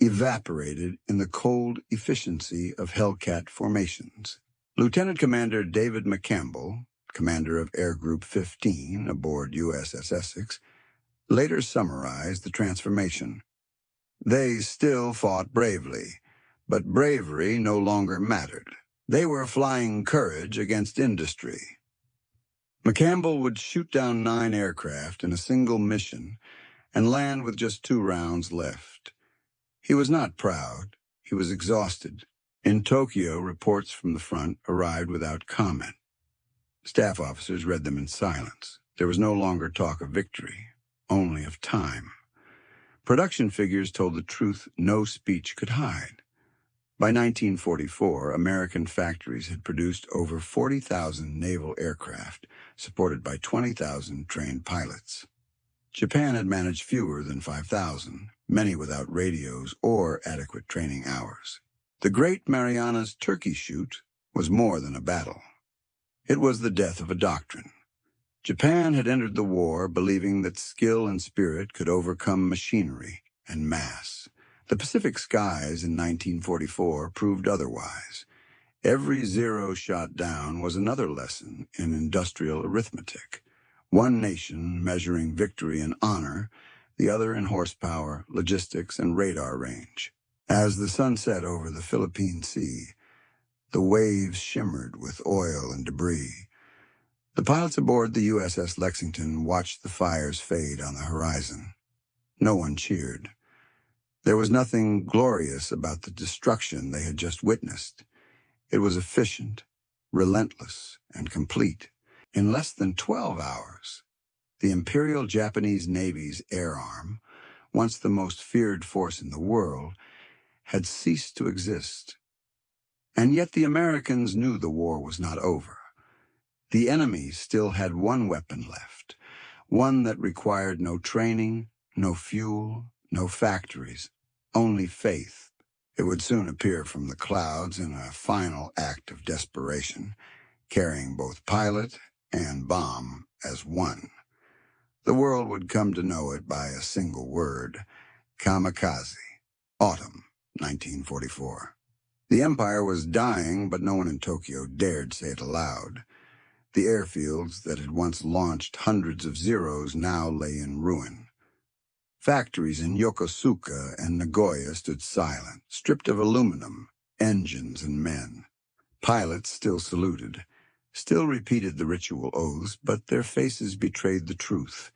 evaporated in the cold efficiency of Hellcat formations. Lieutenant Commander David McCampbell, commander of Air Group 15 aboard USS Essex, later summarized the transformation. They still fought bravely, but bravery no longer mattered. They were flying courage against industry. McCampbell would shoot down 9 aircraft in a single mission and land with just 2 rounds left. He was not proud. He was exhausted. In Tokyo, reports from the front arrived without comment. Staff officers read them in silence. There was no longer talk of victory, only of time. Production figures told the truth no speech could hide. By 1944, American factories had produced over 40,000 naval aircraft, supported by 20,000 trained pilots. Japan had managed fewer than 5,000, many without radios or adequate training hours. The Great Marianas Turkey Shoot was more than a battle. It was the death of a doctrine. Japan had entered the war believing that skill and spirit could overcome machinery and mass. The Pacific skies in 1944 proved otherwise. Every Zero shot down was another lesson in industrial arithmetic. One nation measuring victory in honor, the other in horsepower, logistics, and radar range. As the sun set over the Philippine Sea, the waves shimmered with oil and debris. The pilots aboard the USS Lexington watched the fires fade on the horizon. No one cheered. There was nothing glorious about the destruction they had just witnessed. It was efficient, relentless, and complete. In less than 12 hours, the Imperial Japanese Navy's air arm, once the most feared force in the world, had ceased to exist. And yet the Americans knew the war was not over. The enemy still had one weapon left, one that required no training, no fuel, no factories, only faith. It would soon appear from the clouds in a final act of desperation, carrying both pilot and bomb as one. The world would come to know it by a single word: kamikaze. Autumn, 1944. The empire was dying, but no one in Tokyo dared say it aloud. The airfields that had once launched hundreds of Zeros now lay in ruin. Factories in Yokosuka and Nagoya stood silent, stripped of aluminum, engines, and men. Pilots still saluted, still repeated the ritual oaths, but their faces betrayed the truth.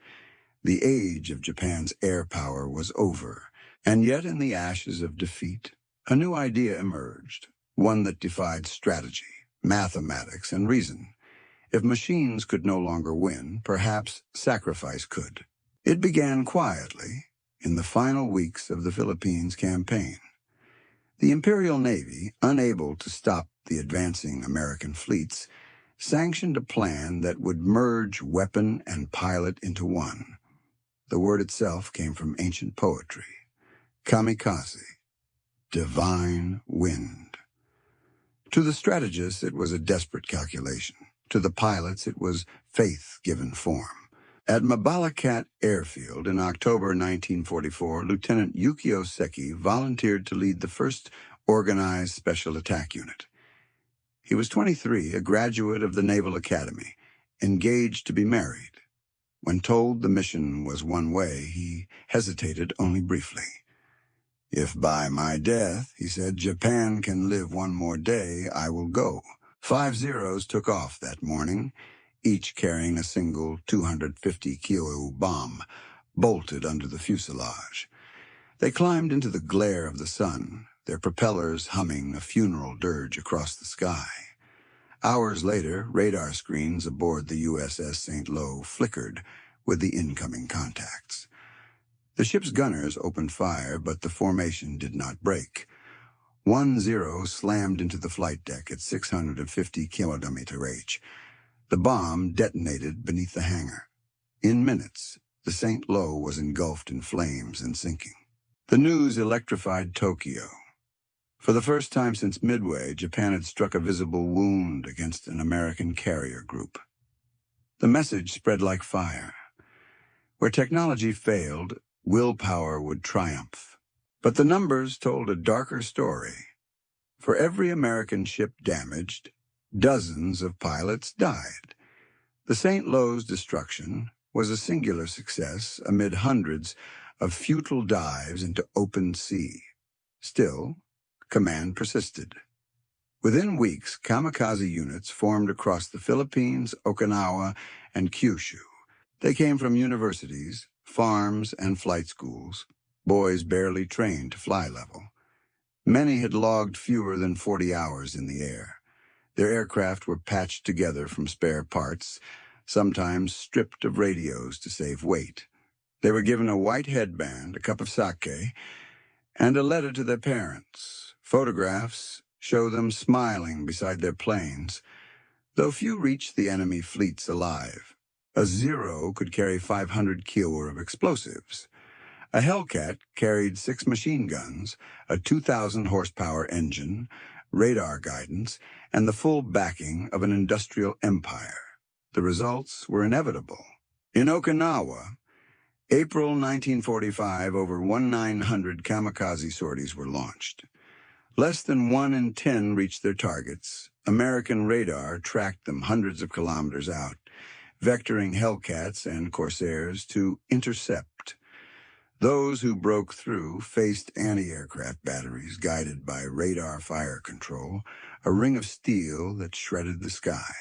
The age of Japan's air power was over, and yet in the ashes of defeat, a new idea emerged, one that defied strategy, mathematics, and reason. If machines could no longer win, perhaps sacrifice could. It began quietly in the final weeks of the Philippines campaign. The Imperial Navy, unable to stop the advancing American fleets, sanctioned a plan that would merge weapon and pilot into one. The word itself came from ancient poetry: kamikaze, divine wind. To the strategists, it was a desperate calculation. To the pilots, it was faith given form. At Mabalacat Airfield in October 1944, Lieutenant Yukio Seki volunteered to lead the 1st Organized Special Attack Unit. He was 23, a graduate of the Naval Academy, engaged to be married. When told the mission was one way, he hesitated only briefly. "If by my death," he said, "Japan can live one more day, I will go." 5 Zeros took off that morning, each carrying a single 250-kilo bomb, bolted under the fuselage. They climbed into the glare of the sun, their propellers humming a funeral dirge across the sky. Hours later, radar screens aboard the USS St. Lo flickered with the incoming contacts. The ship's gunners opened fire, but the formation did not break. 1 Zero slammed into the flight deck at 650 km/h. The bomb detonated beneath the hangar. In minutes, the St. Lo was engulfed in flames and sinking. The news electrified Tokyo. For the first time since Midway, Japan had struck a visible wound against an American carrier group. The message spread like fire. Where technology failed, willpower would triumph. But the numbers told a darker story. For every American ship damaged, dozens of pilots died. The St. Lo's destruction was a singular success amid hundreds of futile dives into open sea. Still, command persisted. Within weeks, kamikaze units formed across the Philippines, Okinawa, and Kyushu. They came from universities, farms, and flight schools, boys barely trained to fly level. Many had logged fewer than 40 hours in the air. Their aircraft were patched together from spare parts, sometimes stripped of radios to save weight. They were given a white headband, a cup of sake, and a letter to their parents, Photographs show them smiling beside their planes, though few reach the enemy fleets alive. A Zero could carry 500 kilo of explosives. A Hellcat carried 6 machine guns, a 2,000 horsepower engine, radar guidance, and the full backing of an industrial empire. The results were inevitable. In Okinawa, April 1945, over 1,900 kamikaze sorties were launched. Less than 1 in 10 reached their targets. American radar tracked them hundreds of kilometers out, vectoring Hellcats and Corsairs to intercept. Those who broke through faced anti-aircraft batteries guided by radar fire control, a ring of steel that shredded the sky.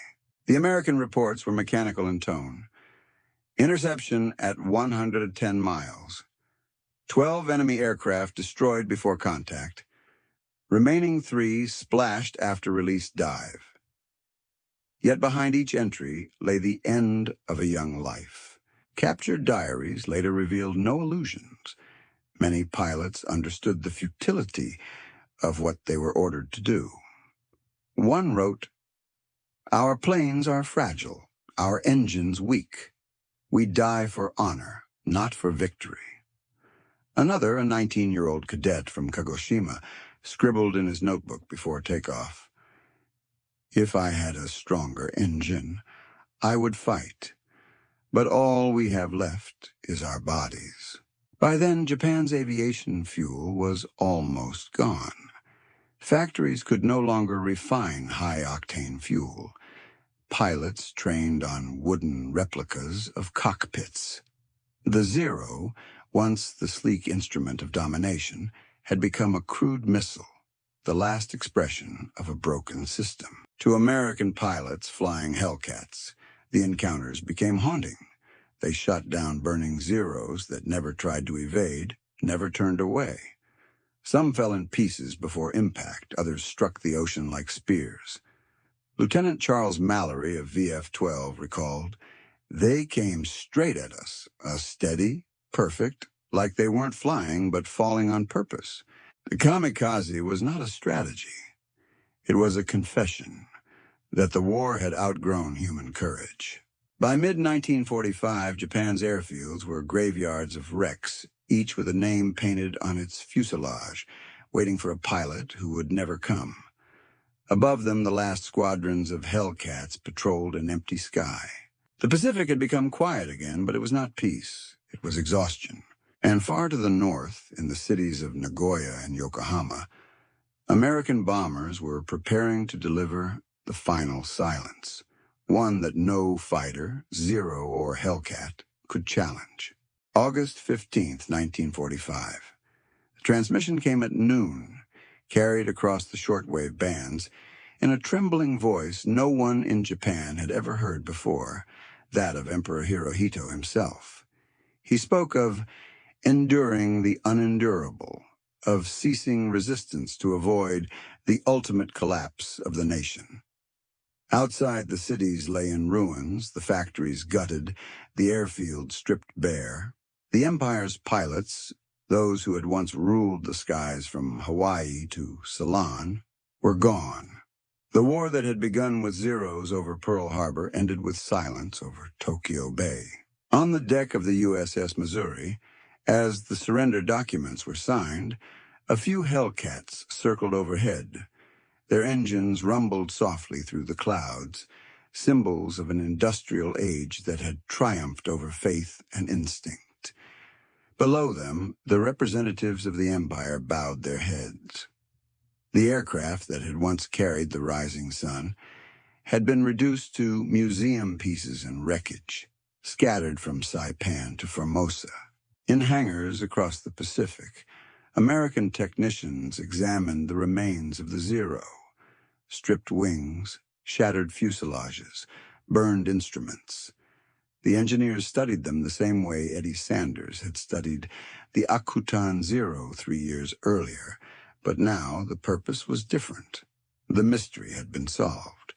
The American reports were mechanical in tone. Interception at 110 miles. 12 enemy aircraft destroyed before contact. Remaining 3 splashed after release dive. Yet behind each entry lay the end of a young life. Captured diaries later revealed no illusions. Many pilots understood the futility of what they were ordered to do. One wrote, "Our planes are fragile, our engines weak. We die for honor, not for victory." Another, a 19-year-old cadet from Kagoshima, scribbled in his notebook before takeoff, "If I had a stronger engine, I would fight. But all we have left is our bodies." By then, Japan's aviation fuel was almost gone. Factories could no longer refine high-octane fuel. Pilots trained on wooden replicas of cockpits. The Zero, once the sleek instrument of domination, had become a crude missile, the last expression of a broken system. To American pilots flying Hellcats, the encounters became haunting. They shot down burning Zeros that never tried to evade, never turned away. Some fell in pieces before impact, others struck the ocean like spears. Lieutenant Charles Mallory of VF-12 recalled, "They came straight at us, steady, perfect, like they weren't flying but falling on purpose." The kamikaze was not a strategy. It was a confession that the war had outgrown human courage. By mid-1945, Japan's airfields were graveyards of wrecks, each with a name painted on its fuselage, waiting for a pilot who would never come. Above them, the last squadrons of Hellcats patrolled an empty sky. The Pacific had become quiet again, but it was not peace. It was exhaustion. And far to the north, in the cities of Nagoya and Yokohama, American bombers were preparing to deliver the final silence, one that no fighter, Zero or Hellcat, could challenge. August 15th, 1945. The transmission came at noon, carried across the shortwave bands, in a trembling voice no one in Japan had ever heard before, that of Emperor Hirohito himself. He spoke of enduring the unendurable, of ceasing resistance to avoid the ultimate collapse of the nation. Outside, the cities lay in ruins, the factories gutted, the airfields stripped bare. The Empire's pilots, those who had once ruled the skies from Hawaii to Ceylon, were gone. The war that had begun with Zeros over Pearl Harbor ended with silence over Tokyo Bay. On the deck of the USS Missouri, as the surrender documents were signed, a few Hellcats circled overhead. Their engines rumbled softly through the clouds, symbols of an industrial age that had triumphed over faith and instinct. Below them, the representatives of the Empire bowed their heads. The aircraft that had once carried the rising sun had been reduced to museum pieces and wreckage, scattered from Saipan to Formosa. In hangars across the Pacific, American technicians examined the remains of the Zero: stripped wings, shattered fuselages, burned instruments. The engineers studied them the same way Eddie Sanders had studied the Akutan Zero 3 years earlier, but now the purpose was different. The mystery had been solved.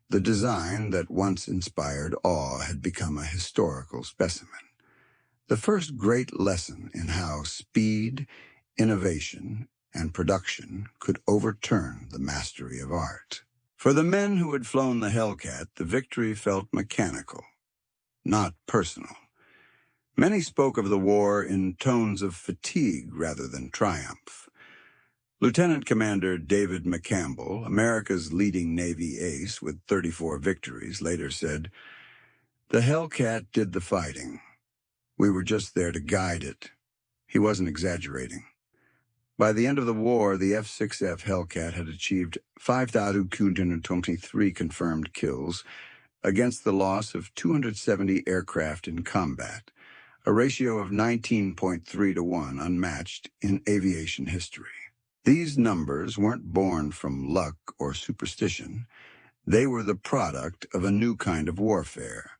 The design that once inspired awe had become a historical specimen. The first great lesson in how speed, innovation, and production could overturn the mastery of art. For the men who had flown the Hellcat, the victory felt mechanical, not personal. Many spoke of the war in tones of fatigue rather than triumph. Lieutenant Commander David McCampbell, America's leading Navy ace with 34 victories, later said, "The Hellcat did the fighting. We were just there to guide it." He wasn't exaggerating. By the end of the war, the F6F Hellcat had achieved 5,223 confirmed kills against the loss of 270 aircraft in combat, a ratio of 19.3 to 1, unmatched in aviation history. These numbers weren't born from luck or superstition. They were the product of a new kind of warfare,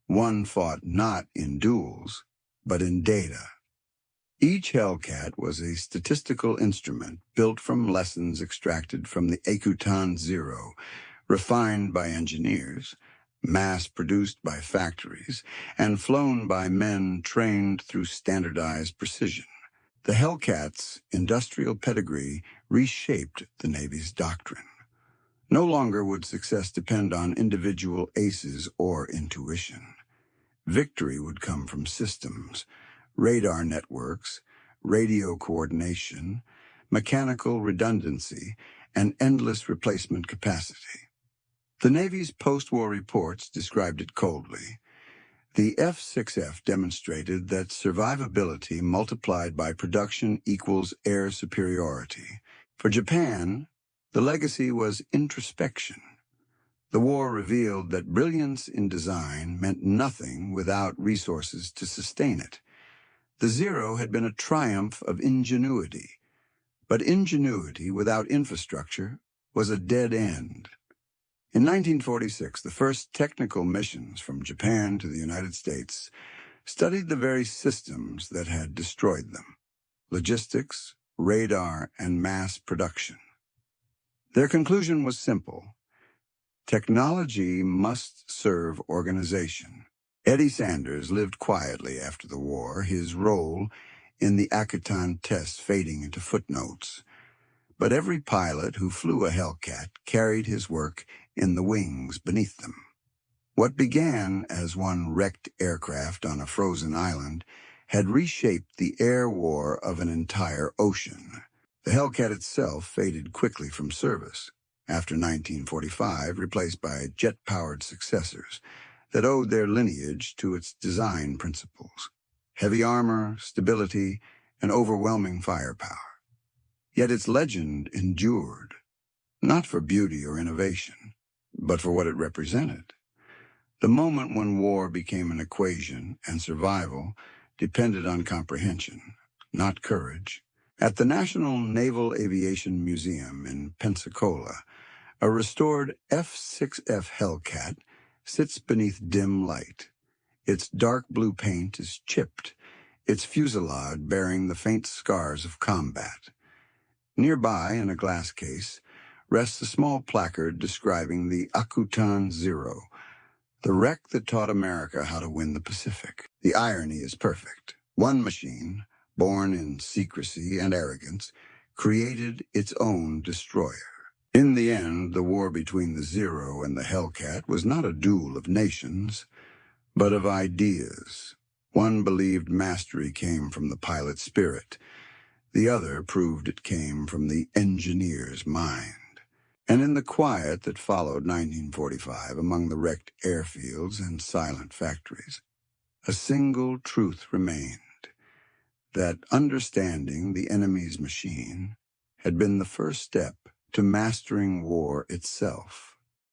one fought not in duels, but in data. Each Hellcat was a statistical instrument built from lessons extracted from the Akutan Zero, refined by engineers, mass-produced by factories, and flown by men trained through standardized precision. The Hellcat's industrial pedigree reshaped the Navy's doctrine. No longer would success depend on individual aces or intuition. Victory would come from systems, radar networks, radio coordination, mechanical redundancy, and endless replacement capacity. The Navy's post-war reports described it coldly. The F6F demonstrated that survivability multiplied by production equals air superiority. For Japan, the legacy was introspection. The war revealed that brilliance in design meant nothing without resources to sustain it. The Zero had been a triumph of ingenuity, but ingenuity without infrastructure was a dead end. In 1946, the first technical missions from Japan to the United States studied the very systems that had destroyed them: logistics, radar, and mass production. Their conclusion was simple: technology must serve organization. Eddie Sanders lived quietly after the war, his role in the Akutan tests fading into footnotes. But every pilot who flew a Hellcat carried his work in the wings beneath them. What began as one wrecked aircraft on a frozen island had reshaped the air war of an entire ocean. The Hellcat itself faded quickly from service, after 1945, replaced by jet-powered successors that owed their lineage to its design principles: heavy armor, stability, and overwhelming firepower. Yet its legend endured, not for beauty or innovation, but for what it represented. The moment when war became an equation and survival depended on comprehension, not courage. At the National Naval Aviation Museum in Pensacola, a restored F6F Hellcat sits beneath dim light. Its dark blue paint is chipped, its fuselage bearing the faint scars of combat. Nearby, in a glass case, rests a small placard describing the Akutan Zero, the wreck that taught America how to win the Pacific. The irony is perfect. One machine, born in secrecy and arrogance, created its own destroyer. In the end, the war between the Zero and the Hellcat was not a duel of nations, but of ideas. One believed mastery came from the pilot's spirit. The other proved it came from the engineer's mind. And in the quiet that followed 1945, among the wrecked airfields and silent factories, a single truth remained: that understanding the enemy's machine had been the first step to mastering war itself.